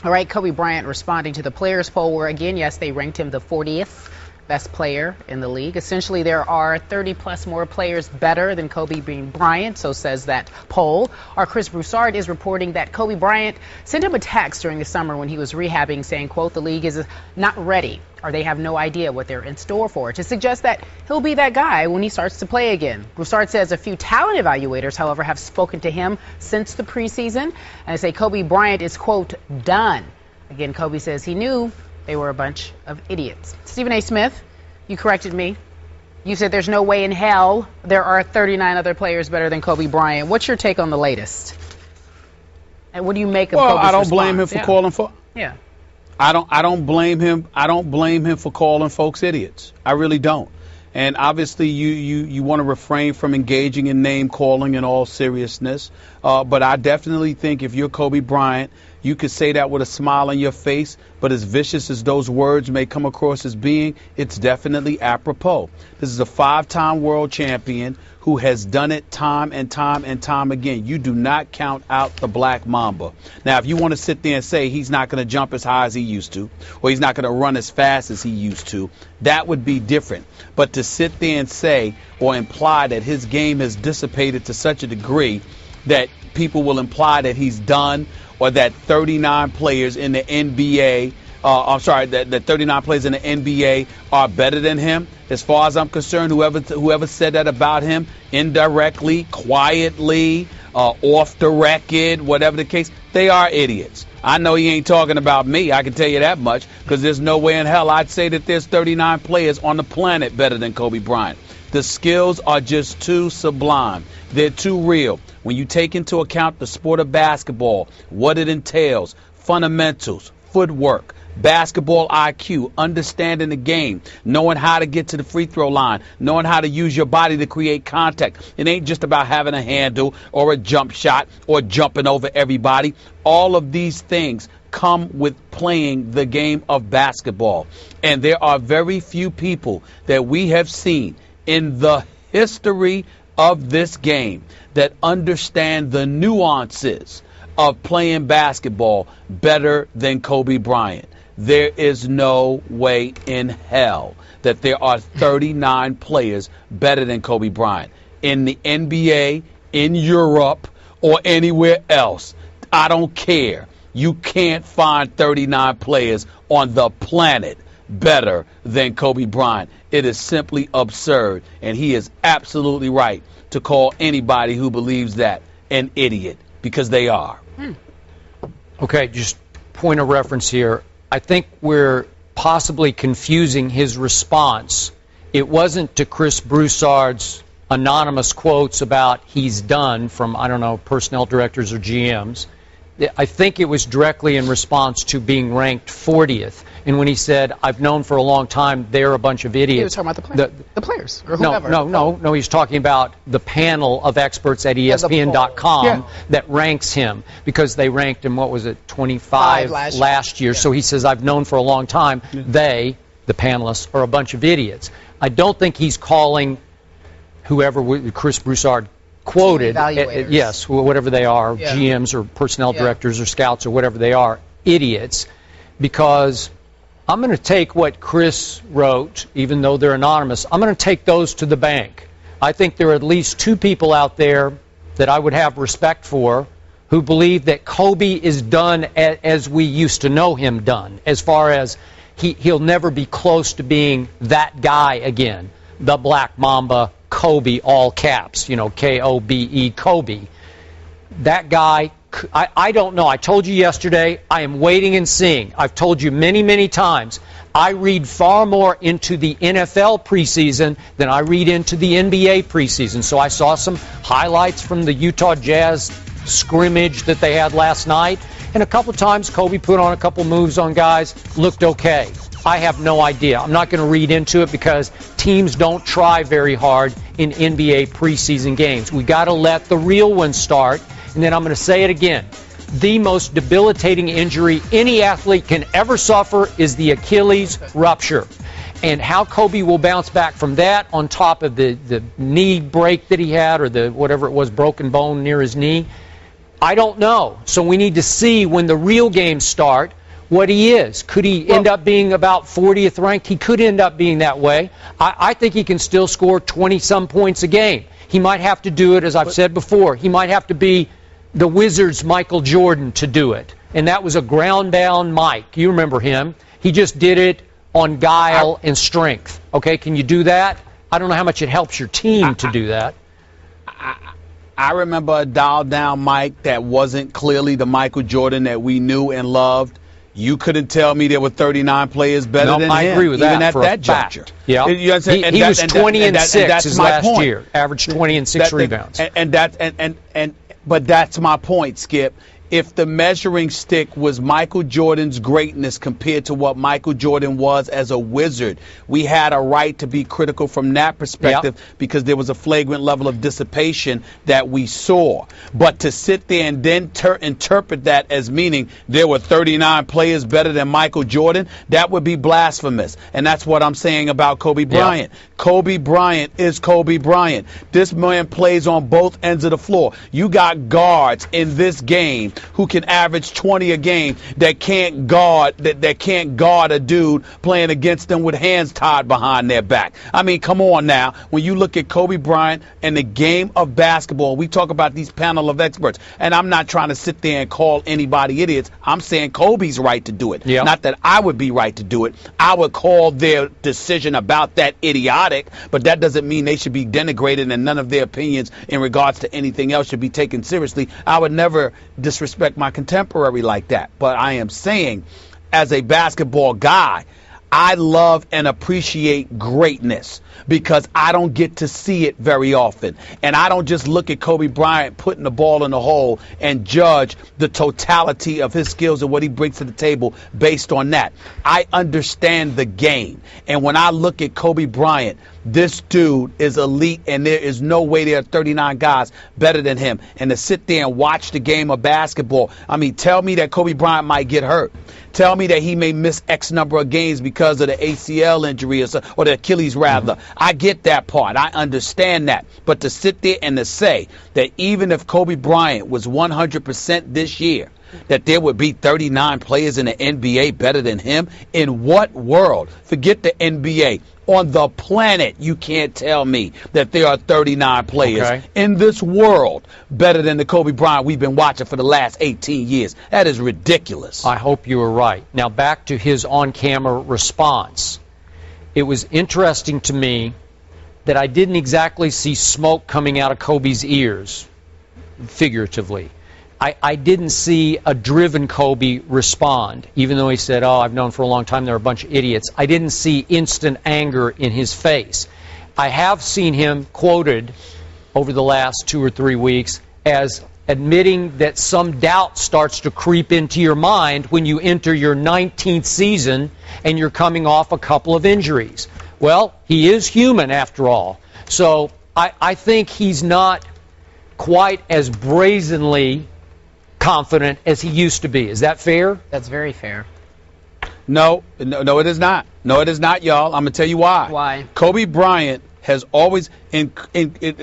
All right, Kobe Bryant responding to the players poll where, again, yes, they ranked him the 40th best player in the league. Essentially, there are 30-plus more players better than Kobe Bryant, so says that poll. Our Chris Broussard is reporting that Kobe Bryant sent him a text during the summer when he was rehabbing saying, quote, the league is not ready, or they have no idea what they're in store for, to suggest that he'll be that guy when he starts to play again. Broussard says a few talent evaluators, however, have spoken to him since the preseason, and say Kobe Bryant is, quote, done. Again, Kobe says he knew they were a bunch of idiots. Stephen A. Smith, you corrected me. You said there's no way in hell there are 39 other players better than Kobe Bryant. What's your take on the latest? And what do you make of Kobe's response? I don't blame him for calling for. Yeah. I don't blame him. I don't blame him for calling folks idiots. I really don't. And obviously you want to refrain from engaging in name calling in all seriousness. But I definitely think if you're Kobe Bryant, you could say that with a smile on your face, but as vicious as those words may come across as being, it's definitely apropos. This is a 5-time world champion who has done it time and time and time again. You do not count out the Black Mamba. Now, if you want to sit there and say he's not going to jump as high as he used to, or he's not going to run as fast as he used to, that would be different. But to sit there and say or imply that his game has dissipated to such a degree that people will imply that he's done, or that 39 players in the NBA, that 39 players in the NBA are better than him. As far as I'm concerned, whoever said that about him, indirectly, quietly, off the record, whatever the case, they are idiots. I know he ain't talking about me, I can tell you that much, because there's no way in hell I'd say that there's 39 players on the planet better than Kobe Bryant. The skills are just too sublime. They're too real. When you take into account the sport of basketball, what it entails, fundamentals, footwork, basketball IQ, understanding the game, knowing how to get to the free throw line, knowing how to use your body to create contact. It ain't just about having a handle or a jump shot or jumping over everybody. All of these things come with playing the game of basketball. And there are very few people that we have seen in the history of this game that understand the nuances of playing basketball better than Kobe Bryant. There is no way in hell that there are 39 players better than Kobe Bryant in the NBA, in Europe, or anywhere else. I don't care. You can't find 39 players on the planet better than Kobe Bryant. It is simply absurd, and he is absolutely right to call anybody who believes that an idiot, because they are. Okay, just point of reference here. I think we're possibly confusing his response. It wasn't to Chris Broussard's anonymous quotes about he's done from, I don't know, personnel directors or GMs. I think it was directly in response to being ranked 40th. And when he said, I've known for a long time they're a bunch of idiots. He was talking about the players or whoever. No, he's talking about the panel of experts at ESPN.com that ranks him, because they ranked him, 25 last year. So he says, I've known for a long time they, the panelists, are a bunch of idiots. I don't think he's calling whoever Chris Broussard quoted, yes, whatever they are, GMs or personnel directors or scouts or whatever they are, idiots, because I'm going to take what Chris wrote, even though they're anonymous, I'm going to take those to the bank. I think there are at least two people out there that I would have respect for who believe that Kobe is done as we used to know him done, as far as he'll never be close to being that guy again, the Black Mamba, Kobe, all caps, K-O-B-E, Kobe. That guy, I don't know. I told you yesterday, I am waiting and seeing. I've told you many, many times, I read far more into the NFL preseason than I read into the NBA preseason. So I saw some highlights from the Utah Jazz scrimmage that they had last night. And a couple times, Kobe put on a couple moves on guys, looked okay. I have no idea. I'm not going to read into it because teams don't try very hard in NBA preseason games. We got to let the real ones start. And then I'm going to say it again. The most debilitating injury any athlete can ever suffer is the Achilles rupture. And how Kobe will bounce back from that on top of the knee break that he had, or the whatever it was, broken bone near his knee, I don't know. So we need to see when the real games start what he is. Could he end up being about 40th ranked? He could end up being that way. I think he can still score 20-some points a game. He might have to do it, as I've said before. He might have to be the Wizards' Michael Jordan to do it. And that was a ground-down Mike. You remember him. He just did it on guile and strength. Okay, can you do that? I don't know how much it helps your team to do that. I remember a dialed-down Mike that wasn't clearly the Michael Jordan that we knew and loved. You couldn't tell me there were 39 players better than him. I agree with even that at for that a juncture. Yeah. He was 20 and 6 his last year, averaged 20 and 6 rebounds. But that's my point, Skip, if the measuring stick was Michael Jordan's greatness compared to what Michael Jordan was as a Wizard, we had a right to be critical from that perspective because there was a flagrant level of dissipation that we saw. But to sit there and then interpret that as meaning there were 39 players better than Michael Jordan, that would be blasphemous. And that's what I'm saying about Kobe Bryant. Kobe Bryant is Kobe Bryant. This man plays on both ends of the floor. You got guards in this game who can average 20 a game that can't guard a dude playing against them with hands tied behind their back. I mean, come on now. When you look at Kobe Bryant and the game of basketball, we talk about these panel of experts, and I'm not trying to sit there and call anybody idiots. I'm saying Kobe's right to do it. Not that I would be right to do it. I would call their decision about that idiotic, but that doesn't mean they should be denigrated and none of their opinions in regards to anything else should be taken seriously. I would never disrespect my contemporary like that. But I am saying, as a basketball guy, I love and appreciate greatness because I don't get to see it very often. And I don't just look at Kobe Bryant putting the ball in the hole and judge the totality of his skills and what he brings to the table based on that. I understand the game. And when I look at Kobe Bryant, this dude is elite, and there is no way there are 39 guys better than him. And to sit there and watch the game of basketball, I mean, tell me that Kobe Bryant might get hurt. Tell me that he may miss X number of games because of the ACL injury or the Achilles, rather. I get that part. I understand that. But to sit there and to say that even if Kobe Bryant was 100% this year, that there would be 39 players in the NBA better than him? In what world? Forget the NBA. On the planet, you can't tell me that there are 39 players in this world better than the Kobe Bryant we've been watching for the last 18 years. That is ridiculous. I hope you were right. Now, back to his on-camera response. It was interesting to me that I didn't exactly see smoke coming out of Kobe's ears, figuratively. I didn't see a driven Kobe respond, even though he said, oh, I've known for a long time they're a bunch of idiots. I didn't see instant anger in his face. I have seen him quoted over the last 2 or 3 weeks as admitting that some doubt starts to creep into your mind when you enter your 19th season and you're coming off a couple of injuries. Well, he is human after all. So I think he's not quite as brazenly confident as he used to be. Is that fair? That's very fair. No, it is not. No, it is not, y'all. I'm going to tell you why. Why? Kobe Bryant has always,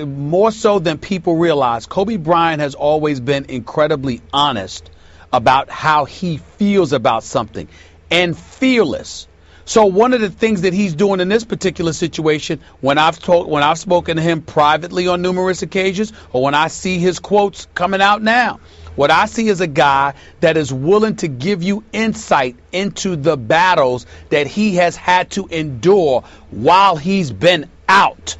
more so than people realize, Kobe Bryant has always been incredibly honest about how he feels about something and fearless. So one of the things that he's doing in this particular situation, when I've spoken to him privately on numerous occasions, or when I see his quotes coming out now, what I see is a guy that is willing to give you insight into the battles that he has had to endure while he's been out.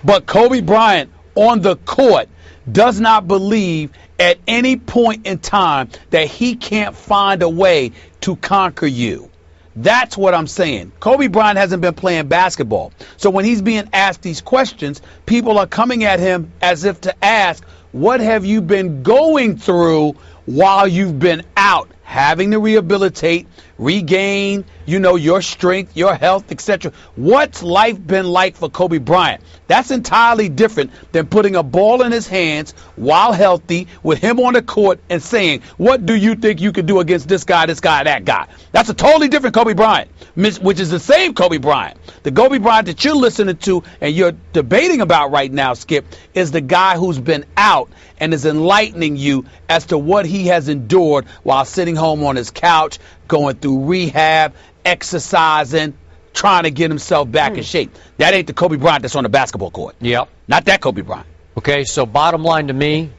But Kobe Bryant on the court does not believe at any point in time that he can't find a way to conquer you. That's what I'm saying. Kobe Bryant hasn't been playing basketball. So when he's being asked these questions, people are coming at him as if to ask, what have you been going through while you've been out, having to rehabilitate, regain, your strength, your health, etc. What's life been like for Kobe Bryant? That's entirely different than putting a ball in his hands while healthy with him on the court and saying, what do you think you could do against this guy, that guy? That's a totally different Kobe Bryant, which is the same Kobe Bryant. The Kobe Bryant that you're listening to and you're debating about right now, Skip, is the guy who's been out and is enlightening you as to what he has endured while sitting home on his couch, going through rehab, exercising, trying to get himself back in shape. That ain't the Kobe Bryant that's on the basketball court. Yep. Not that Kobe Bryant. Okay, so bottom line to me,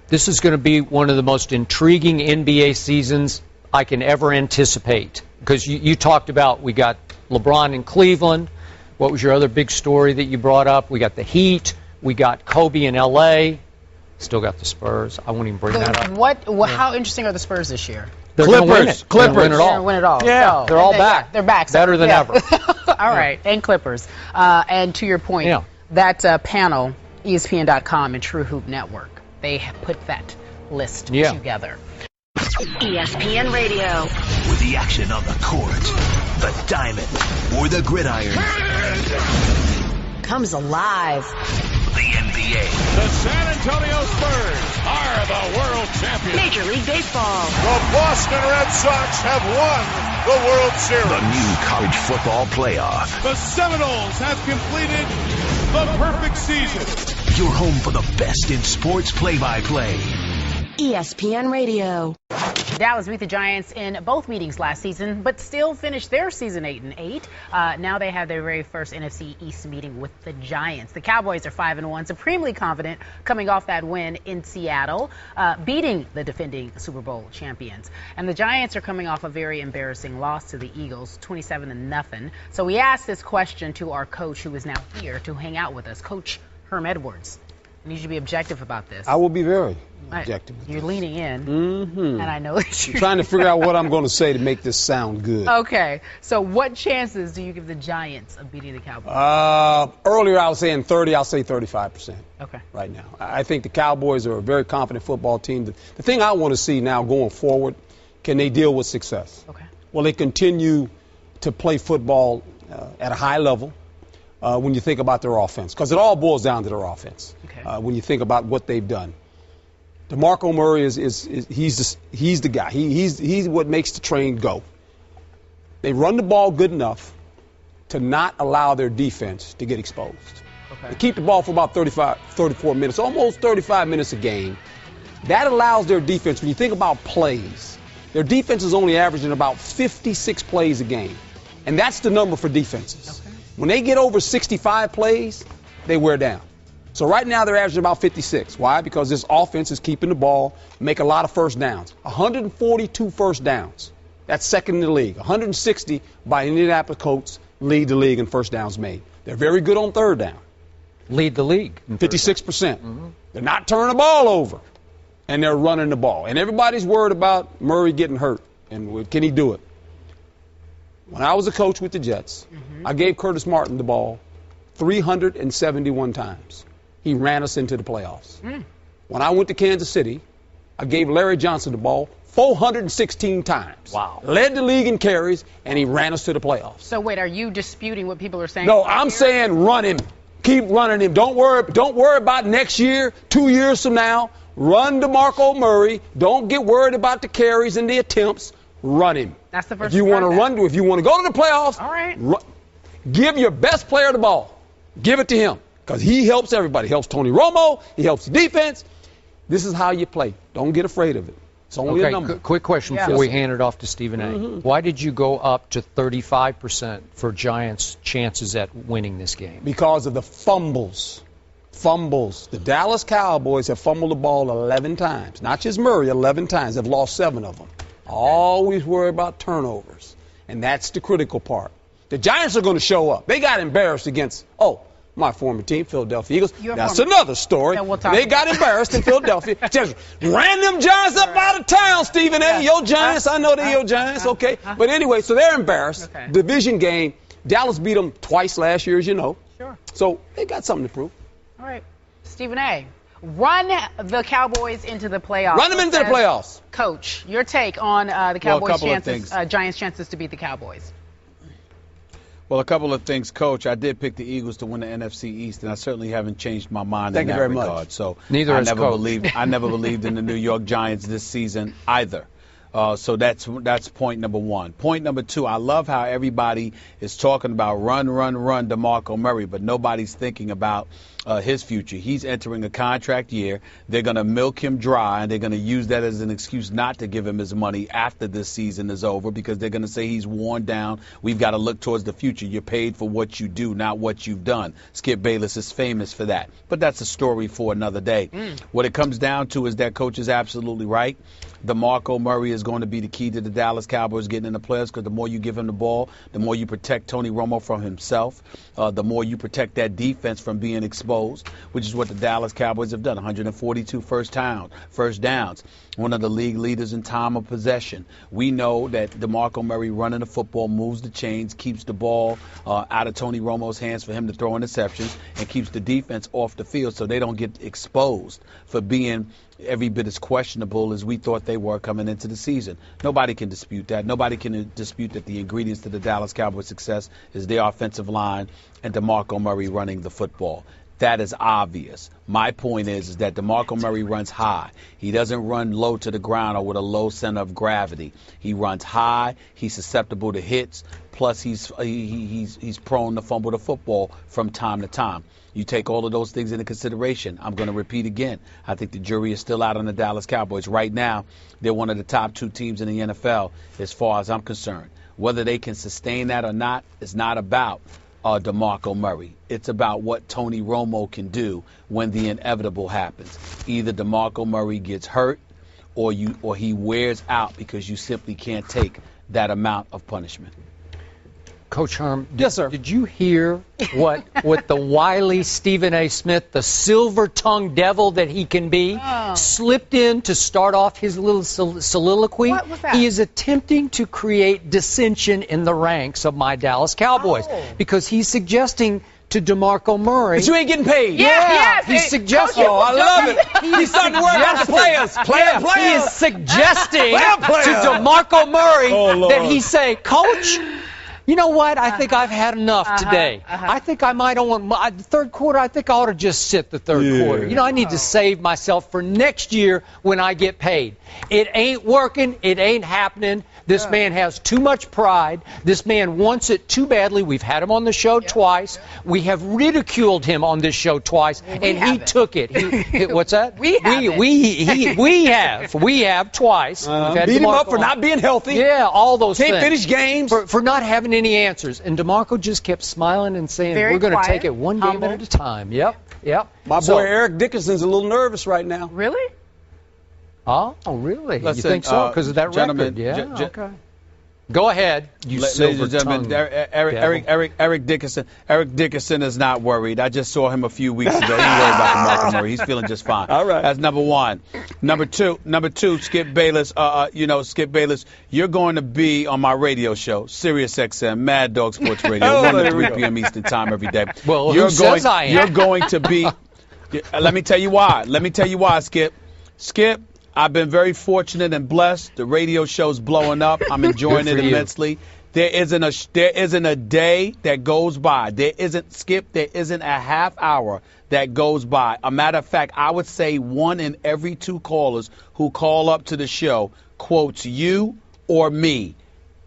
this is going to be one of the most intriguing NBA seasons I can ever anticipate. Because you talked about, we got LeBron in Cleveland. What was your other big story that you brought up? We got the Heat. We got Kobe in L.A. Still got the Spurs. I won't even bring that up. How interesting are the Spurs this year? They're going to win it. Clippers. They're going to win it all. Yeah, they're all back. They're back. Better than ever. All right, and Clippers. And to your point, that panel, ESPN.com and True Hoop Network, they put that list together. ESPN Radio. With the action on the court, the diamond, or the gridiron, comes alive. The NBA. The San Antonio Spurs are the world champions. Major League Baseball. The Boston Red Sox have won the World Series. The new college football playoff. The Seminoles have completed the perfect season. Your home for the best in sports play-by-play. ESPN Radio. Dallas beat the Giants in both meetings last season, but still finished their season 8-8. Now they have their very first NFC East meeting with the Giants. The Cowboys are 5-1, supremely confident coming off that win in Seattle, beating the defending Super Bowl champions. And the Giants are coming off a very embarrassing loss to the Eagles, 27-0. So we asked this question to our coach, who is now here to hang out with us, Coach Herm Edwards. I need you to be objective about this. I will be very objective. You're leaning in, and I know that you're trying to figure out what I'm going to say to make this sound good. Okay, so what chances do you give the Giants of beating the Cowboys? Earlier I was saying 30, I'll say 35%. Okay. Right now. I think the Cowboys are a very confident football team. The thing I want to see now going forward, can they deal with success? Okay. Will they continue to play football at a high level? When you think about their offense, because it all boils down to their offense. Okay. When you think about what they've done, DeMarco Murray he's the guy. He's what makes the train go. They run the ball good enough to not allow their defense to get exposed. Okay. They keep the ball for about 34 minutes, almost 35 minutes a game. That allows their defense. When you think about plays, their defense is only averaging about 56 plays a game, and that's the number for defenses. Okay. When they get over 65 plays, they wear down. So right now they're averaging about 56. Why? Because this offense is keeping the ball, make a lot of first downs. 142 first downs. That's second in the league. 160 by Indianapolis Colts lead the league in first downs made. They're very good on third down. Lead the league. 56%. Mm-hmm. They're not turning the ball over, and they're running the ball. And everybody's worried about Murray getting hurt, and can he do it? When I was a coach with the Jets, I gave Curtis Martin the ball 371 times. He ran us into the playoffs. When I went to Kansas City, I gave Larry Johnson the ball 416 times. Wow. Led the league in carries, and he ran us to the playoffs. So wait, are you disputing what people are saying? No, I'm saying run him. Keep running him. Don't worry about next year, 2 years from now. Run DeMarco Murray. Don't get worried about the carries and the attempts. Run him. That's the first. If you want to run, if you want to go to the playoffs, all right. Give your best player the ball. Give it to him, because he helps everybody. He helps Tony Romo. He helps the defense. This is how you play. Don't get afraid of it. It's only a number. Quick question before we hand it off to Stephen A. Why did you go up to 35% for Giants' chances at winning this game? Because of the fumbles. The Dallas Cowboys have fumbled the ball 11 times. Not just Murray, 11 times. They've lost 7 of them. Always worry about turnovers, and that's the critical part. The Giants are going to show up. They got embarrassed against, my former team, Philadelphia Eagles. That's another story. They got embarrassed in Philadelphia. Just ran them Giants up out of town, Stephen A. Your Giants. I know they're your Giants. Okay. But anyway, so they're embarrassed. Okay. Division game. Dallas beat them twice last year, as you know. Sure. So they got something to prove. All right. Stephen A., run the Cowboys into the playoffs. Run them into the playoffs. Coach, your take on the Cowboys' chances, Giants' chances to beat the Cowboys. Well, a couple of things, Coach. I did pick the Eagles to win the NFC East, and I certainly haven't changed my mind in that regard. Much. So neither I has never Coach. I never believed in the New York Giants this season either. So that's point number one. Point number two, I love how everybody is talking about run DeMarco Murray, but nobody's thinking about his future. He's entering a contract year. They're going to milk him dry, and they're going to use that as an excuse not to give him his money after this season is over, because they're going to say he's worn down. We've got to look towards the future. You're paid for what you do, not what you've done. Skip Bayless is famous for that. But that's a story for another day. What it comes down to is that Coach is absolutely right. DeMarco Murray is going to be the key to the Dallas Cowboys getting in the playoffs, because the more you give him the ball, the more you protect Tony Romo from himself, the more you protect that defense from being exposed exposed, which is what the Dallas Cowboys have done. 142 first downs. One of the league leaders in time of possession. We know that DeMarco Murray running the football moves the chains, keeps the ball out of Tony Romo's hands for him to throw interceptions, and keeps the defense off the field so they don't get exposed for being every bit as questionable as we thought they were coming into the season. Nobody can dispute that. Nobody can dispute that the ingredients to the Dallas Cowboys' success is their offensive line and DeMarco Murray running the football. That is obvious. My point is that DeMarco Murray runs high. He doesn't run low to the ground or with a low center of gravity. He runs high. He's susceptible to hits. Plus, he's prone to fumble the football from time to time. You take all of those things into consideration. I'm going to repeat again. I think the jury is still out on the Dallas Cowboys. Right now, they're one of the top 2 teams in the NFL as far as I'm concerned. Whether they can sustain that or not is not about DeMarco Murray. It's about what Tony Romo can do when the inevitable happens. Either DeMarco Murray gets hurt or he wears out because you simply can't take that amount of punishment. Coach Herm, yes, sir. Did you hear what the wily Stephen A. Smith, the silver-tongued devil that he can be, slipped in to start off his little soliloquy? What was that? He is attempting to create dissension in the ranks of my Dallas Cowboys because he's suggesting to DeMarco Murray. But you ain't getting paid. Yes, he's suggesting. Oh, I love it. He's starting to worry about the players. He is suggesting to DeMarco Murray that he say, Coach, you know what? I think I've had enough today. I think I might want the third quarter. I think I ought to just sit the third quarter. You know, I need to save myself for next year when I get paid. It ain't working. It ain't happening. This man has too much pride. This man wants it too badly. We've had him on the show twice. We have ridiculed him on this show twice, and he took it. What's that? We have twice. Beat him up for not being healthy. Yeah, all those things. Can't finish games. For not having any answers. And DeMarco just kept smiling and saying, we're going to take it one game at a time. Yep. My boy Eric Dickerson's a little nervous right now. Really? Oh, really? Listen, you think so? Because of that record? Yeah, okay. Go ahead, you silver-tongued. Eric Dickerson is not worried. I just saw him a few weeks ago. He ain't worried about DeMarco Murray. He's feeling just fine. All right. That's number one. Number two, Skip Bayless. Skip Bayless, you're going to be on my radio show, Sirius XM, Mad Dog Sports Radio, 1 to 3 p.m. Eastern Time every day. Well, who says I am? You're going to be. Let me tell you why. Skip. I've been very fortunate and blessed. The radio show's blowing up. I'm enjoying it immensely. There isn't a day that goes by. There isn't a half hour that goes by. A matter of fact, I would say 1 in every 2 callers who call up to the show quotes you or me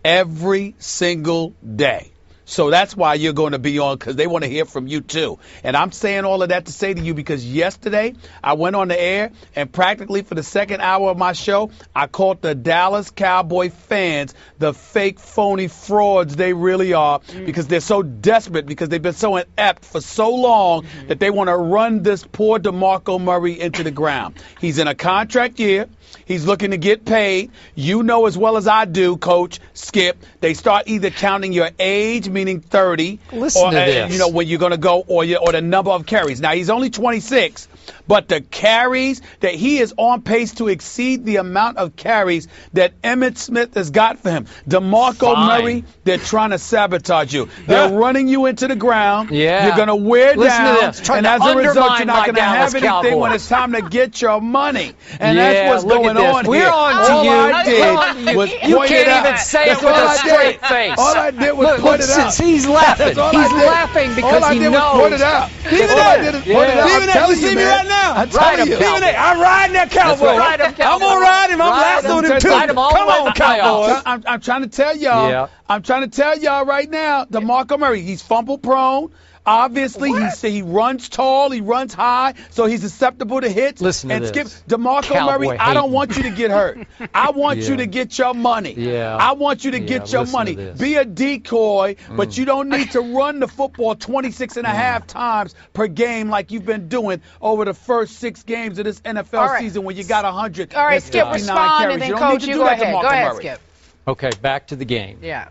every single day. So that's why you're going to be on, because they want to hear from you too. And I'm saying all of that to say to you because yesterday I went on the air and practically for the second hour of my show, I called the Dallas Cowboy fans the fake, phony frauds they really are because they're so desperate, because they've been so inept for so long that they want to run this poor DeMarco Murray into the ground. He's in a contract year. He's looking to get paid. You know as well as I do, Coach Skip, they start either counting your age, meaning 30, Listen or to this. When you're going to go, or the number of carries. Now, he's only 26, but the carries that he is on pace to exceed the amount of carries that Emmitt Smith has got for him. DeMarco Murray, they're trying to sabotage you. They're running you into the ground. Yeah. You're going to wear down. And as a result, you're not going to have anything when it's time to get your money. And that's what's going on here. We're on to you. All I did was you point it can't out. even say it with a straight face. All I did was point it out. He's laughing. He's laughing because he knows. All I did was point it out. All I did is point it out. I'm telling you, man. Right now. I'm telling you. I'm riding that Cowboy. I'm going to ride him. I'm lassoing him too. Come on, Cowboys. I'm trying to tell y'all. Yeah. I'm trying to tell y'all right now, DeMarco Murray, he's fumble prone. Obviously, he runs tall, he runs high, so he's susceptible to hits. Listen to this. DeMarco Murray, I don't want you to get hurt. I want you to get your money. Yeah. I want you to get your money. Be a decoy, but you don't need to run the football 26 and a half times per game like you've been doing over the first 6 games of this NFL season when you got 100. All right, Skip, respond, carries. and then you don't Coach, need to you do go that ahead. to Go ahead, Murray. Skip. Okay, back to the game. Yeah.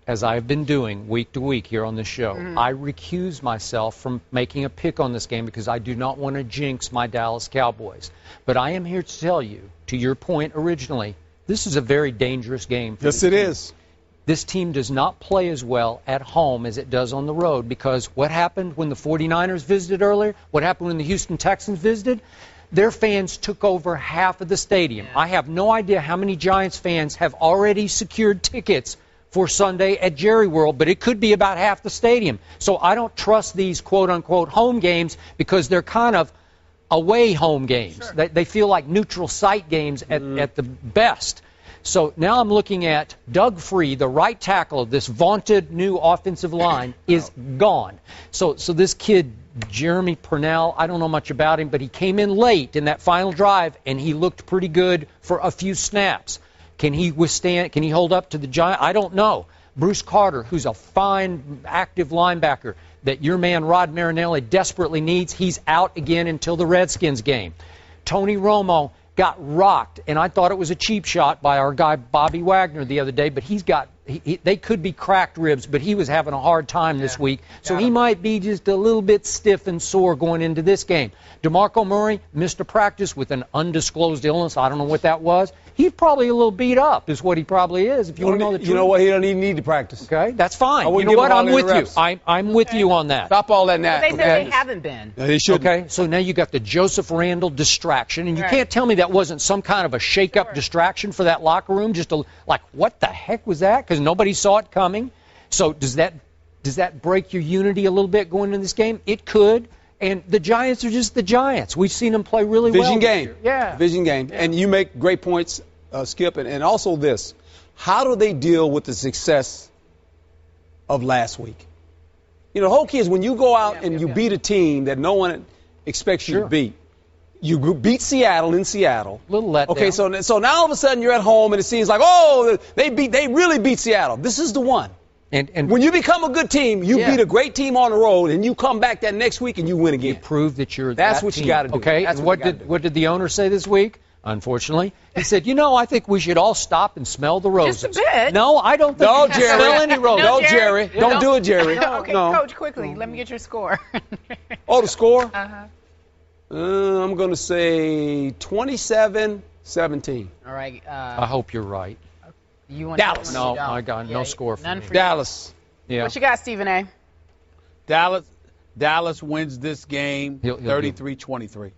as I've been doing week to week here on the show, I recuse myself from making a pick on this game because I do not want to jinx my Dallas Cowboys. But I am here to tell you, to your point originally, this is a very dangerous game. Yes, it is. This team does not play as well at home as it does on the road because what happened when the 49ers visited earlier? What happened when the Houston Texans visited? Their fans took over half of the stadium. I have no idea how many Giants fans have already secured tickets for Sunday at Jerry World, but it could be about half the stadium. So I don't trust these quote-unquote home games because they're kind of away home games. Sure. They feel like neutral site games at the best. So now I'm looking at Doug Free, the right tackle of this vaunted new offensive line, is gone. So this kid, Jeremy Purnell, I don't know much about him, but he came in late in that final drive, and he looked pretty good for a few snaps. Can he withstand? Can he hold up to the Giants? I don't know. Bruce Carter, who's a fine, active linebacker that your man Rod Marinelli desperately needs, he's out again until the Redskins game. Tony Romo got rocked, and I thought it was a cheap shot by our guy Bobby Wagner the other day, but they could be cracked ribs, but he was having a hard time this week, so he might be just a little bit stiff and sore going into this game. DeMarco Murray missed a practice with an undisclosed illness. I don't know what that was. He's probably a little beat up, is what he probably is. If you want to know the truth. You know what? He doesn't even need to practice. Okay, that's fine. You know what? I'm with you. I'm with you on that. Stop all that now. They said they haven't been. No, they shouldn't. Okay, so now you got the Joseph Randle distraction, and you can't tell me that wasn't some kind of a shake-up distraction for that locker room. Just like, what the heck was that? Because nobody saw it coming. So does that break your unity a little bit going into this game? It could. And the Giants are just the Giants. We've seen them play really well. Vision game. Yeah. Vision game. And you make great points, Skip. And also this. How do they deal with the success of last week? You know, the whole key is when you go out and you beat a team that no one expects you to beat. You beat Seattle in Seattle. Little letdown. Okay, so now all of a sudden you're at home and it seems like, oh, they really beat Seattle. This is the one. And when you become a good team, you beat a great team on the road, and you come back that next week and you win again. You prove that you're That's that what team. You got to do. Okay, That's what did the owner say this week? Unfortunately, he said, I think we should all stop and smell the roses. Just a bit. No, I don't think no, we can smell any roses. No, Jerry. Don't do it, Jerry. Okay, no. Coach, quickly, let me get your score. Oh, the score? Uh-huh. I'm going to say 27-17. All right. I hope you're right. You want Dallas. No, I got no score for none me. for Dallas. Yeah. What you got, Stephen A? Dallas wins this game 33-23.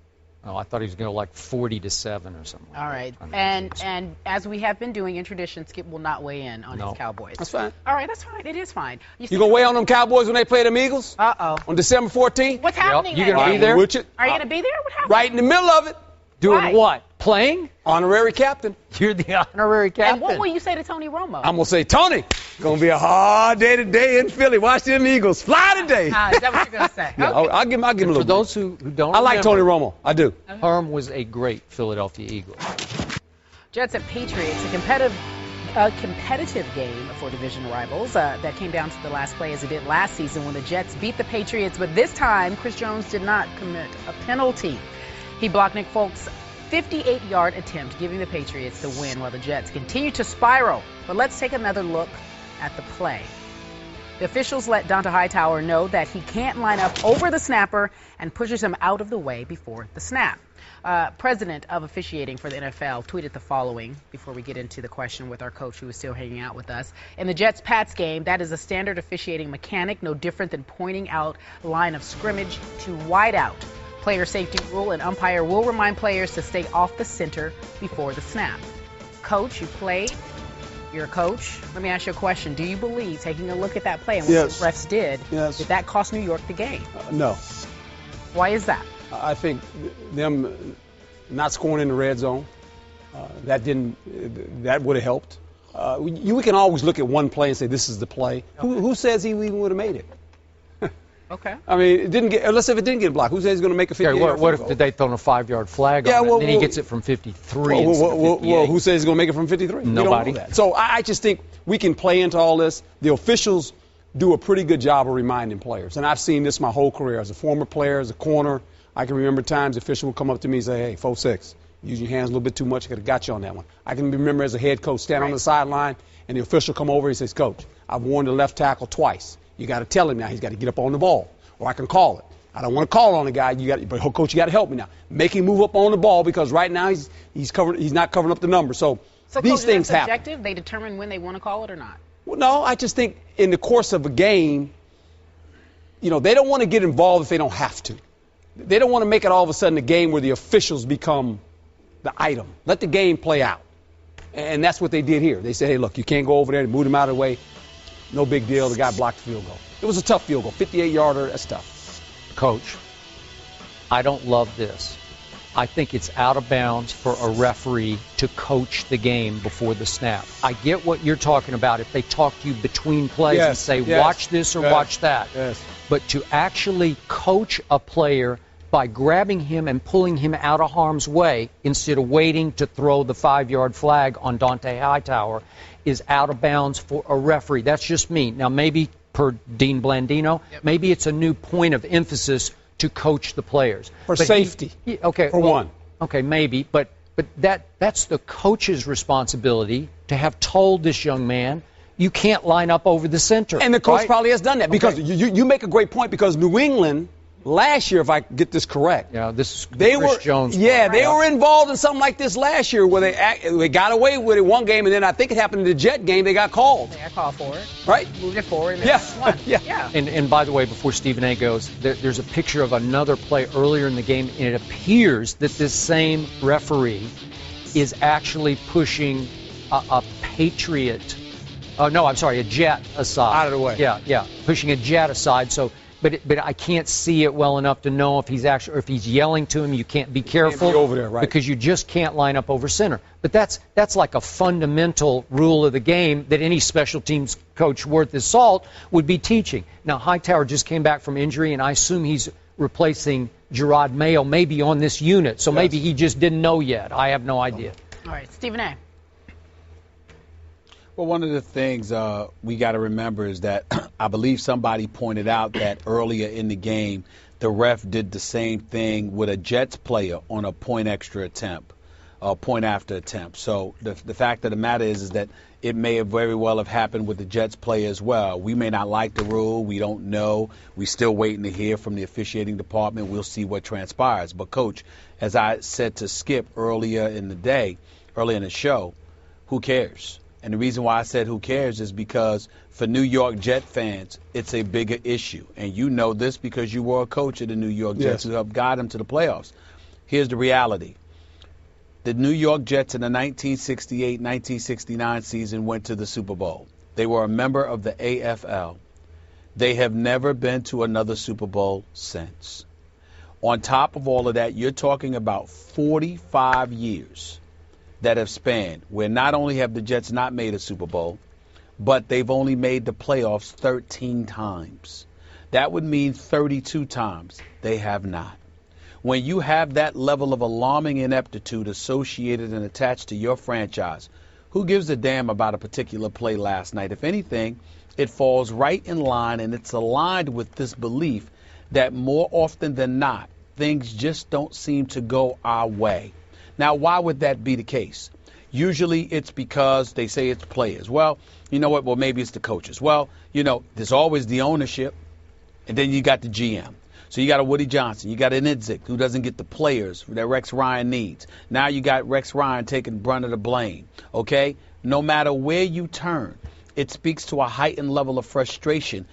Oh, I thought he was going to like 40-7 or something. All right. And as we have been doing, in tradition, Skip will not weigh in on his Cowboys. That's fine. All right, that's fine. It is fine. You going to weigh on them Cowboys when they play them Eagles? Uh-oh. On December 14th? What's happening? You going to be there? Are you going to be there? What happened? Right in the middle of it. Doing what? Playing? Honorary captain. You're the honorary captain. And what will you say to Tony Romo? I'm going to say, Tony, going to be a hard day today in Philly. Watch them Eagles fly today. Is that what you're going to say? Yeah, Okay. I'll give him a little For those who don't I like Tony Romo. I do. Herm was a great Philadelphia Eagle. Jets and Patriots, a competitive game for division rivals that came down to the last play as it did last season when the Jets beat the Patriots. But this time, Chris Jones did not commit a penalty. He blocked Nick Folk's 58-yard attempt, giving the Patriots the win while the Jets continue to spiral. But let's take another look at the play. The officials let Donta Hightower know that he can't line up over the snapper and pushes him out of the way before the snap. President of officiating for the NFL tweeted the following before we get into the question with our coach who is still hanging out with us. In the Jets-Pats game, that is a standard officiating mechanic, no different than pointing out line of scrimmage to wide out. Player safety rule, and umpire will remind players to stay off the center before the snap. Coach, you played. You're a coach. Let me ask you a question. Do you believe, taking a look at that play and what the refs did that cost New York the game? No. Why is that? I think them not scoring in the red zone, that would have helped. We can always look at one play and say this is the play. Okay. Who says he even would have made it? Okay. I mean, let's say if it didn't get blocked. Who says he's going to make a 58-yard What if they throw a 5-yard flag on it, and then he gets it from 53 instead of 58? Well, who says he's going to make it from 53? Nobody. We don't know that. So I just think we can play into all this. The officials do a pretty good job of reminding players. And I've seen this my whole career. As a former player, as a corner, I can remember times the official would come up to me and say, hey, 4-6, use your hands a little bit too much. I could have got you on that one. I can remember as a head coach standing on the sideline, and the official come over and says, Coach, I've warned the left tackle twice. You got to tell him now he's got to get up on the ball, or I can call it. I don't want to call on the guy. But coach, you got to help me now. Make him move up on the ball because right now he's not covering up the number. So these coach, things happen. Subjective? They determine when they want to call it or not. Well, no, I just think in the course of a game, they don't want to get involved if they don't have to. They don't want to make it all of a sudden a game where the officials become the item. Let the game play out. And that's what they did here. They said, hey, look, you can't go over there and move him out of the way. No big deal. The guy blocked the field goal. It was a tough field goal. 58-yarder, that's tough. Coach, I don't love this. I think it's out of bounds for a referee to coach the game before the snap. I get what you're talking about if they talk to you between plays and say, watch this or watch that. Yes. But to actually coach a player by grabbing him and pulling him out of harm's way instead of waiting to throw the 5-yard flag on Dante Hightower is out of bounds for a referee. That's just me. Now, maybe per Dean Blandino, maybe it's a new point of emphasis to coach the players. For safety, one. Okay, maybe. But that's the coach's responsibility to have told this young man, you can't line up over the center. And the coach probably has done that because you make a great point because New England last year, if I get this correct, Chris Jones. Yeah, they were involved in something like this last year where they got away with it one game, and then I think it happened in the Jet game. They got called. They got called for it. Right. Moved it forward. And Yeah. And by the way, before Stephen A. goes, there's a picture of another play earlier in the game, and it appears that this same referee is actually pushing a Patriot. Oh no, I'm sorry, a Jet aside. Out of the way. Yeah, pushing a Jet aside. So. But I can't see it well enough to know if he's yelling to him. You can't be careful can't be over there, right? Because you just can't line up over center. But that's like a fundamental rule of the game that any special teams coach worth his salt would be teaching. Now Hightower just came back from injury, and I assume he's replacing Gerard Mayo maybe on this unit. So maybe he just didn't know yet. I have no idea. All right, Stephen A. Well, one of the things we got to remember is that I believe somebody pointed out that earlier in the game, the ref did the same thing with a Jets player on a point after attempt. So the fact of the matter is that it may have very well have happened with the Jets player as well. We may not like the rule. We don't know. We're still waiting to hear from the officiating department. We'll see what transpires. But, Coach, as I said to Skip earlier in the show, who cares? And the reason why I said who cares is because for New York Jet fans, it's a bigger issue. And you know this because you were a coach of the New York Jets who helped guide them to the playoffs. Here's the reality. The New York Jets in the 1968-1969 season went to the Super Bowl. They were a member of the AFL. They have never been to another Super Bowl since. On top of all of that, you're talking about 45 years that have spanned where not only have the Jets not made a Super Bowl, but they've only made the playoffs 13 times. That would mean 32 times they have not. When you have that level of alarming ineptitude associated and attached to your franchise, who gives a damn about a particular play last night? If anything, it falls right in line and it's aligned with this belief that more often than not, things just don't seem to go our way. Now, why would that be the case? Usually it's because they say it's players. Well, you know what? Well, maybe it's the coaches. Well, there's always the ownership, and then you got the GM. So you got a Woody Johnson. You got an Idzik who doesn't get the players that Rex Ryan needs. Now you got Rex Ryan taking brunt of the blame. Okay? No matter where you turn, it speaks to a heightened level of frustration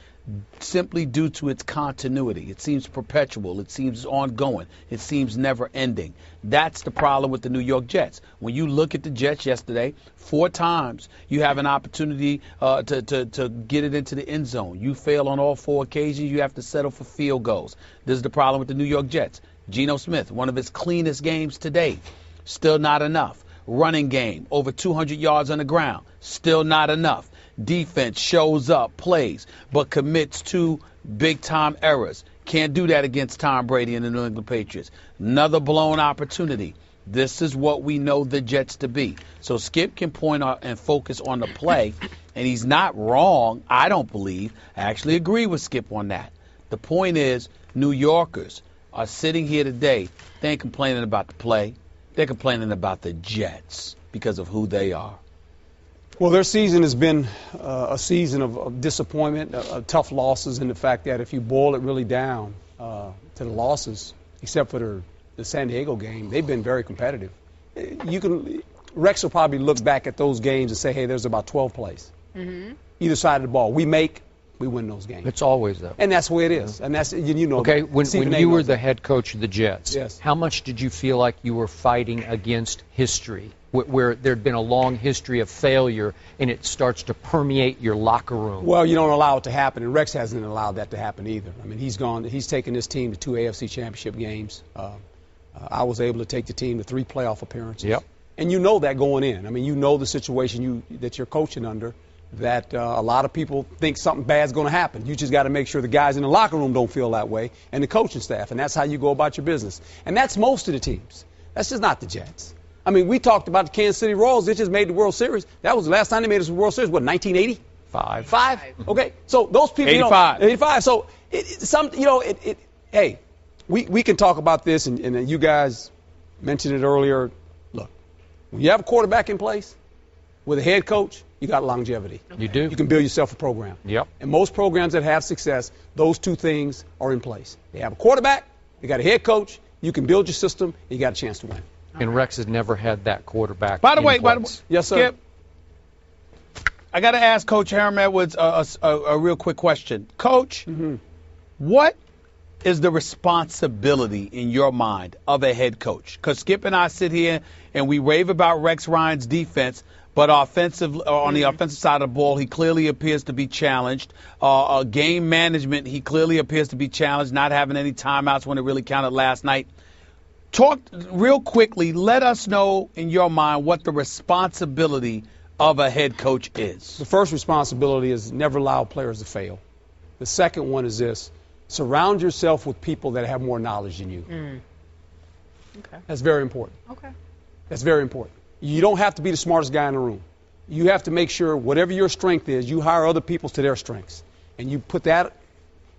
simply due to its continuity. It seems perpetual. It seems ongoing. It seems never ending. That's the problem with the New York Jets. When you look at the Jets yesterday, 4 times you have an opportunity to get it into the end zone. You fail on all 4 occasions. You have to settle for field goals. This is the problem with the New York Jets. Geno Smith, one of his cleanest games today, still not enough. Running game, over 200 yards on the ground, still not enough. Defense shows up, plays, but commits 2 big-time errors. Can't do that against Tom Brady and the New England Patriots. Another blown opportunity. This is what we know the Jets to be. So Skip can point out and focus on the play, and he's not wrong, I don't believe. I actually agree with Skip on that. The point is, New Yorkers are sitting here today. They ain't complaining about the play. They're complaining about the Jets because of who they are. Well, their season has been a season of disappointment, tough losses, and the fact that if you boil it really down to the losses, except for the San Diego game, they've been very competitive. Rex will probably look back at those games and say, hey, there's about 12 plays. Mm-hmm. Either side of the ball. We win those games. It's always that way. And that's the way it is. And that's, you know. Okay, when you were the head coach of the Jets, yes, how much did you feel like you were fighting against history, where there'd been a long history of failure and it starts to permeate your locker room? Well, you don't allow it to happen, and Rex hasn't allowed that to happen either. I mean, he's taken this team to 2 AFC championship games. I was able to take the team to 3 playoff appearances. Yep. And you know that going in. I mean, you know the situation that you're coaching under, that a lot of people think something bad's going to happen. You just got to make sure the guys in the locker room don't feel that way, and the coaching staff, and that's how you go about your business. And that's most of the teams. That's just not the Jets. I mean, we talked about the Kansas City Royals. They just made the World Series. That was the last time they made the World Series, what, 1980? Five? Okay. So those people, 85. 85. So hey, we can talk about this, and you guys mentioned it earlier. Look, when you have a quarterback in place with a head coach, you got longevity. Okay. You do. You can build yourself a program. Yep. And most programs that have success, those 2 things are in place. They have a quarterback, they got a head coach, you can build your system, and you got a chance to win. And Rex has never had that quarterback. By the way, yes, sir. Skip, I got to ask Coach Herm Edwards a real quick question. Coach, what is the responsibility in your mind of a head coach? Because Skip and I sit here and we rave about Rex Ryan's defense, but on the offensive side of the ball, he clearly appears to be challenged. Game management, he clearly appears to be challenged, not having any timeouts when it really counted last night. Talk real quickly. Let us know in your mind what the responsibility of a head coach is. The first responsibility is never allow players to fail. The second one is this: surround yourself with people that have more knowledge than you. Okay. That's very important. Okay. That's very important. You don't have to be the smartest guy in the room. You have to make sure whatever your strength is, you hire other people to their strengths. And you put that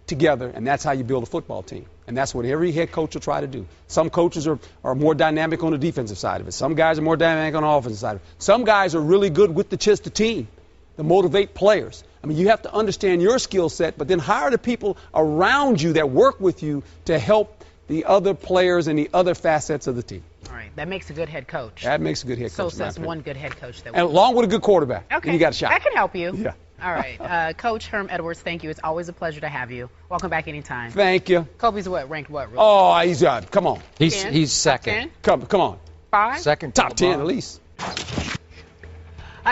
together, and that's how you build a football team. And that's what every head coach will try to do. Some coaches are more dynamic on the defensive side of it. Some guys are more dynamic on the offensive side of it. Some guys are really good with the team to motivate players. I mean, you have to understand your skill set, but then hire the people around you that work with you to help the other players and the other facets of the team. All right. That makes a good head coach. That makes a good head coach. So says one good head coach. And along with a good quarterback. Okay. You got a shot. That can help you. Yeah. All right. Coach Herm Edwards, thank you. It's always a pleasure to have you. Welcome back anytime. Thank you. Kobe's ranked what? Really? Oh, he's come on. He's second. Come on. 5? Second. Top 10 at least.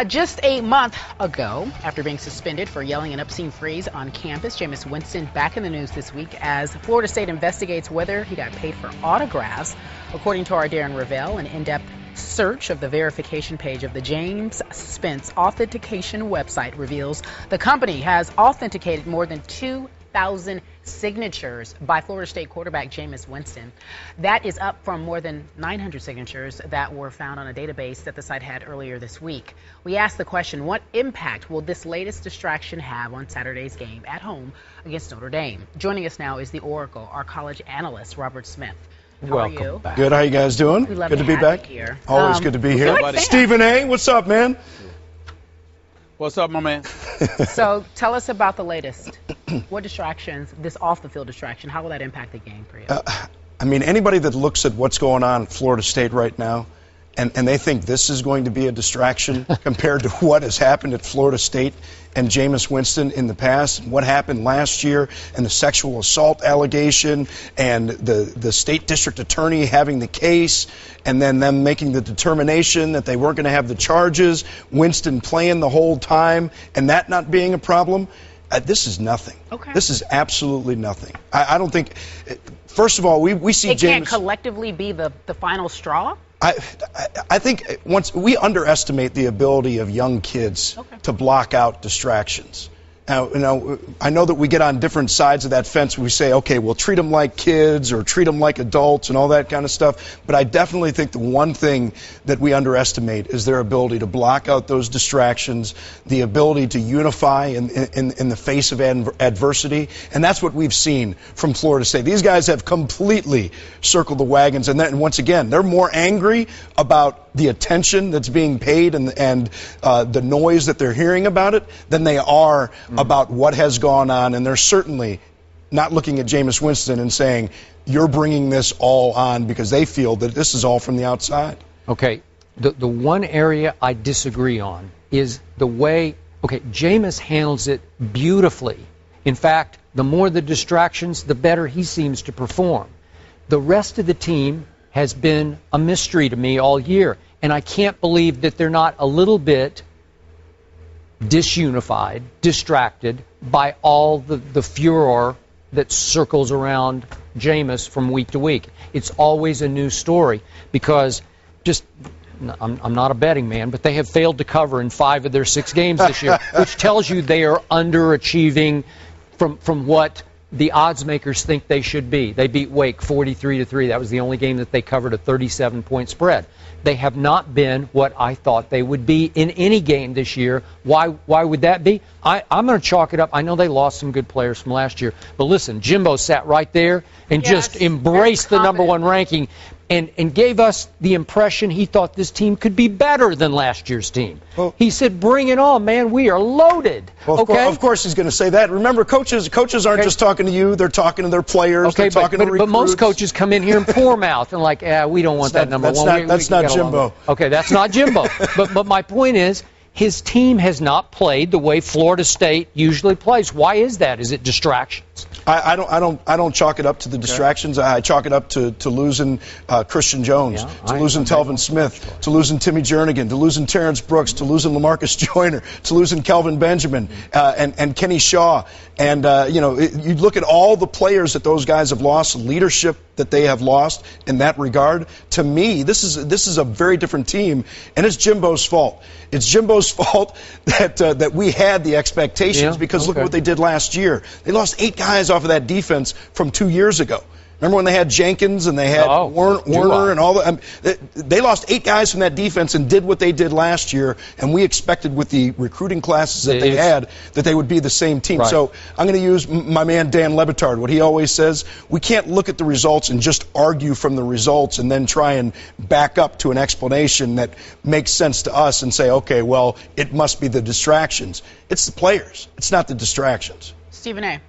Just a month ago, after being suspended for yelling an obscene phrase on campus, Jameis Winston back in the news this week as Florida State investigates whether he got paid for autographs. According to our Deron Ravel, an in-depth search of the verification page of the James Spence authentication website reveals the company has authenticated more than 2,000 signatures by Florida State quarterback Jameis Winston. That is up from more than 900 signatures that were found on a database that the site had earlier this week. We asked the question, what impact will this latest distraction have on Saturday's game at home against Notre Dame? Joining us now is the Oracle, our college analyst, Robert Smith. How are you? Back. Good. How you guys doing? Good to be back here. Always good to be here. Good, Stephen A, what's up, man? What's up, my man? So tell us about the latest. What distractions, this off-the-field distraction, how will that impact the game for you? I mean, anybody that looks at what's going on at Florida State right now, and they think this is going to be a distraction compared to what has happened at Florida State and Jameis Winston in the past, and what happened last year, and the sexual assault allegation, and the state district attorney having the case, and then them making the determination that they weren't going to have the charges, Winston playing the whole time, and that not being a problem. This is nothing. Okay. This is absolutely nothing. I don't think. First of all, we see it Jameis. Can't collectively be the final straw? I think once we underestimate the ability of young kids to block out distractions. Now, I know that we get on different sides of that fence. We say, okay, we'll treat them like kids or treat them like adults and all that kind of stuff. But I definitely think the one thing that we underestimate is their ability to block out those distractions, the ability to unify in the face of adversity. And that's what we've seen from Florida State. These guys have completely circled the wagons. And once again, they're more angry about about the attention that's being paid and the noise that they're hearing about it than they are about what has gone on. And they're certainly not looking at Jameis Winston and saying, you're bringing this all on, because they feel that this is all from the outside. Okay, the one area I disagree on is the way, Jameis handles it beautifully. In fact, the more the distractions, the better he seems to perform. The rest of the team has been a mystery to me all year, and I can't believe that they're not a little bit disunified, distracted by all the furor that circles around Jameis from week to week. It's always a new story because I'm not a betting man, but they have failed to cover in 5 of their 6 games this year, which tells you they are underachieving from what the odds makers think they should be. They beat Wake 43-3. That was the only game that they covered a 37-point spread. They have not been what I thought they would be in any game this year. Why would that be? I'm going to chalk it up. I know they lost some good players from last year, but listen, Jimbo sat right there and just embraced the #1 ranking and gave us the impression he thought this team could be better than last year's team. Well, he said, bring it on, man. We are loaded. Well, of course he's going to say that. Remember, coaches aren't just talking to you. They're talking to their players. They're talking to recruits. But most coaches come in here and pour mouth and like, we don't want that #1. That's not Jimbo. Okay, that's not Jimbo. But my point is, his team has not played the way Florida State usually plays. Why is that? Is it distractions? I don't chalk it up to the distractions. I chalk it up to losing Christian Jones, to losing Telvin Smith, to losing Timmy Jernigan, to losing Terrence Brooks, to losing LaMarcus Joyner, to losing Kelvin Benjamin and Kenny Shaw. And you look at all the players that those guys have lost, leadership that they have lost in that regard. To me, this is a very different team, and it's Jimbo's fault. It's Jimbo's fault that we had the expectations because look at what they did last year. They lost 8 guys off of that defense from 2 years ago. Remember when they had Jenkins and they had Warner and all that? They lost 8 guys from that defense and did what they did last year, and we expected with the recruiting classes that they had that they would be the same team. Right. So I'm going to use my man Dan Lebitard, what he always says. We can't look at the results and just argue from the results and then try and back up to an explanation that makes sense to us and say, okay, well, it must be the distractions. It's the players. It's not the distractions. Stephen A.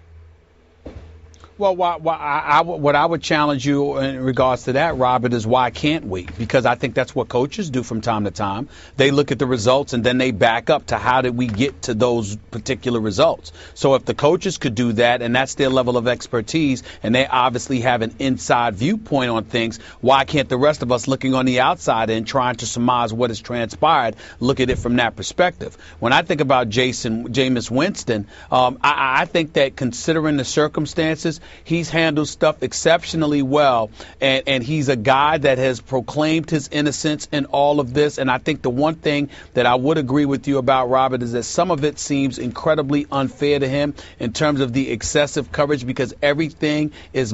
Well, what I would challenge you in regards to that, Robert, is why can't we? Because I think that's what coaches do from time to time. They look at the results and then they back up to how did we get to those particular results. So if the coaches could do that and that's their level of expertise and they obviously have an inside viewpoint on things, why can't the rest of us looking on the outside and trying to surmise what has transpired look at it from that perspective? When I think about Jameis Winston, I think that considering the circumstances, he's handled stuff exceptionally well, and he's a guy that has proclaimed his innocence in all of this. And I think the one thing that I would agree with you about, Robert, is that some of it seems incredibly unfair to him in terms of the excessive coverage, because everything is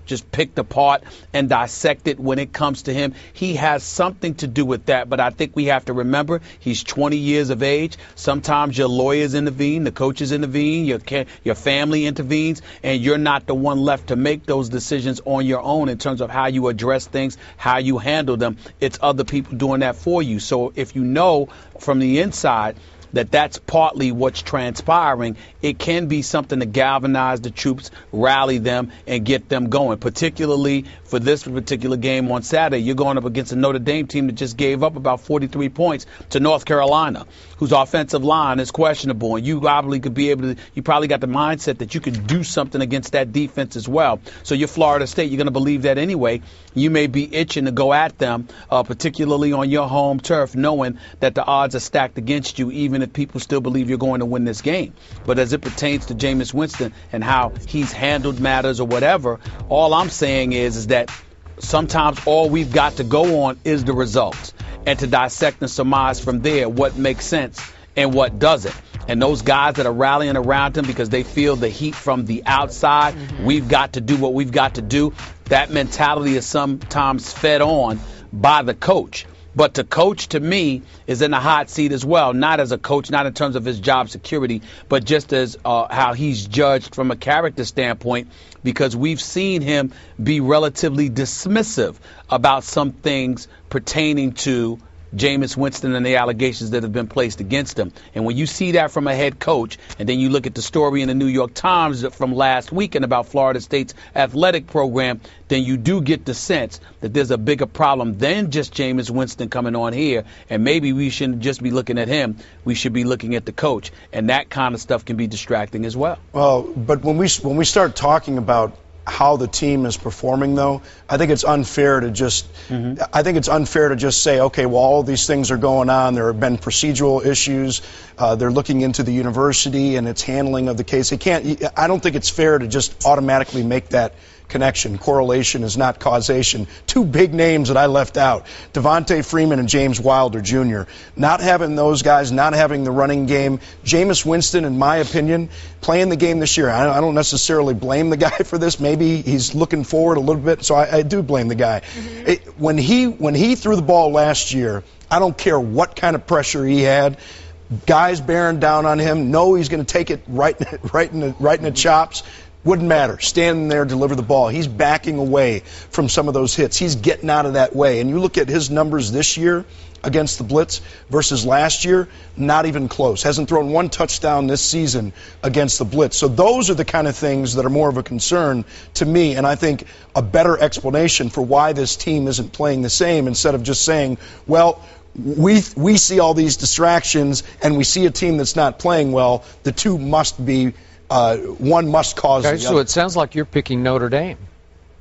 just picked apart and dissected when it comes to him. He has something to do with that, but I think we have to remember he's 20 years of age. Sometimes your lawyers intervene, the coaches intervene, your family intervenes, and you're not the one left to make those decisions on your own in terms of how you address things, how you handle them. It's other people doing that for you. So if you know from the inside that that's partly what's transpiring, it can be something to galvanize the troops, rally them, and get them going. Particularly for this particular game on Saturday, you're going up against a Notre Dame team that just gave up about 43 points to North Carolina, whose offensive line is questionable, and you probably got the mindset that you could do something against that defense as well. So you're Florida State, you're going to believe that anyway. You may be itching to go at them, particularly on your home turf, knowing that the odds are stacked against you, even if people still believe you're going to win this game. But as it pertains to Jameis Winston and how he's handled matters or whatever, all I'm saying is that sometimes all we've got to go on is the results, and to dissect and surmise from there what makes sense and what doesn't. And those guys that are rallying around him because they feel the heat from the outside, we've got to do what we've got to do. That mentality is sometimes fed on by the coach. But to coach, to me, is in a hot seat as well. Not as a coach, not in terms of his job security, but just as how he's judged from a character standpoint, because we've seen him be relatively dismissive about some things pertaining to Jameis Winston and the allegations that have been placed against him. And when you see that from a head coach, and then you look at the story in the New York Times from last weekend about Florida State's athletic program, then you do get the sense that there's a bigger problem than just Jameis Winston coming on here. And maybe we shouldn't just be looking at him. We should be looking at the coach. And that kind of stuff can be distracting as well. Well, but when we start talking about how the team is performing, though, I think it's unfair to just say, okay, well, all of these things are going on. There have been procedural issues. They're looking into the university and its handling of the case. I don't think it's fair to just automatically make that connection. Correlation is not causation. Two big names that I left out, Devontae Freeman and James Wilder Jr. Not having those guys, not having the running game. Jameis Winston, in my opinion, playing the game this year. I don't necessarily blame the guy for this. Maybe he's looking forward a little bit, so I do blame the guy. When he threw the ball last year, I don't care what kind of pressure he had. Guys bearing down on him, know he's going to take it right in the chops. Wouldn't matter. Standing there, deliver the ball. He's backing away from some of those hits. He's getting out of that way. And you look at his numbers this year against the blitz versus last year, not even close. Hasn't thrown one touchdown this season against the blitz. So those are the kind of things that are more of a concern to me, and I think a better explanation for why this team isn't playing the same, instead of just saying, well, we see all these distractions and we see a team that's not playing well. The two must be one must cause the other. So it sounds like you're picking Notre Dame.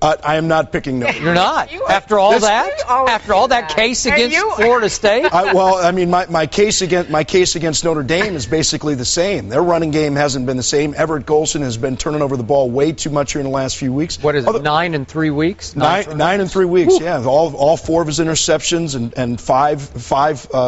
I am not picking Notre Dame. You're not? After all that case against Florida State? My case against Notre Dame is basically the same. Their running game hasn't been the same. Everett Golson has been turning over the ball way too much here in the last few weeks. What is it, 9 in 3 weeks? 9 in 3 weeks, yeah. All 4 of his interceptions and five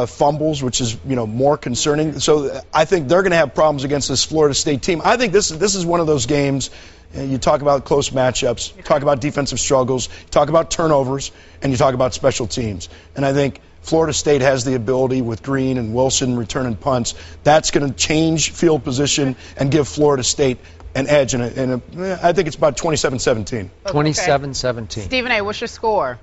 fumbles, which is more concerning. So I think they're going to have problems against this Florida State team. I think this is one of those games. You talk about close matchups, you talk about defensive struggles, you talk about turnovers, and you talk about special teams. And I think Florida State has the ability, with Green and Wilson returning punts, that's going to change field position and give Florida State an edge. And I think it's about 27-17. 27-17. Stephen A., what's your score?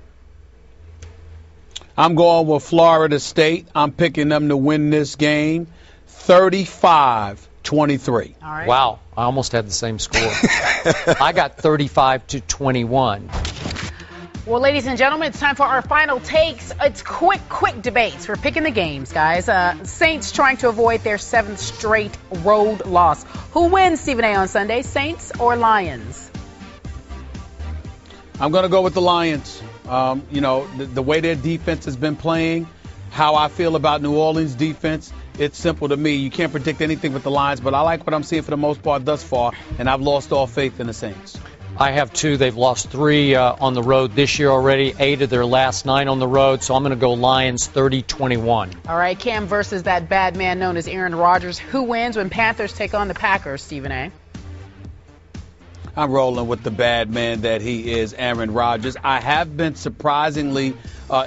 I'm going with Florida State. I'm picking them to win this game 35-23. All right. Wow, I almost had the same score. I got 35-21. Well, ladies and gentlemen, it's time for our final takes. It's quick debates. We're picking the games, guys. Saints trying to avoid their 7th straight road loss. Who wins, Stephen A., on Sunday, Saints or Lions? I'm going to go with the Lions. The way their defense has been playing, how I feel about New Orleans' defense, it's simple to me. You can't predict anything with the Lions, but I like what I'm seeing for the most part thus far, and I've lost all faith in the Saints. I have too. They've lost 3 on the road this year already, 8 of their last 9 on the road, so I'm going to go Lions 30-21. All right, Cam versus that bad man known as Aaron Rodgers. Who wins when Panthers take on the Packers, Stephen A.? I'm rolling with the bad man that he is, Aaron Rodgers. I have been surprisingly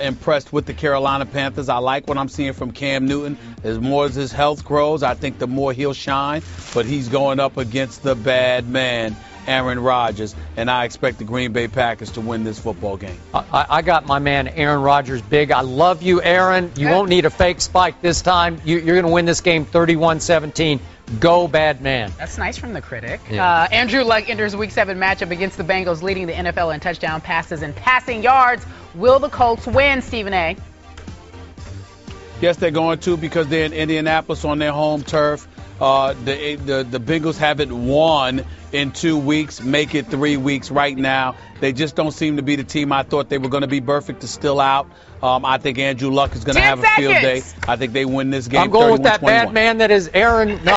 impressed with the Carolina Panthers. I like what I'm seeing from Cam Newton. As more as his health grows, I think the more he'll shine. But he's going up against the bad man, Aaron Rodgers, and I expect the Green Bay Packers to win this football game. I got my man Aaron Rodgers big. I love you, Aaron. You won't need a fake spike this time. You're going to win this game 31-17. Go, bad man. That's nice from the critic. Yeah. Andrew Luck enters Week 7 matchup against the Bengals, leading the NFL in touchdown passes and passing yards. Will the Colts win, Stephen A.? Yes, they're going to, because they're in Indianapolis on their home turf. The Bengals haven't won in 2 weeks. Make it 3 weeks right now. They just don't seem to be the team I thought they were going to be. Burfict is still out. I think Andrew Luck is going to have a field day. I think they win this game. I'm going with that bad man that is Aaron.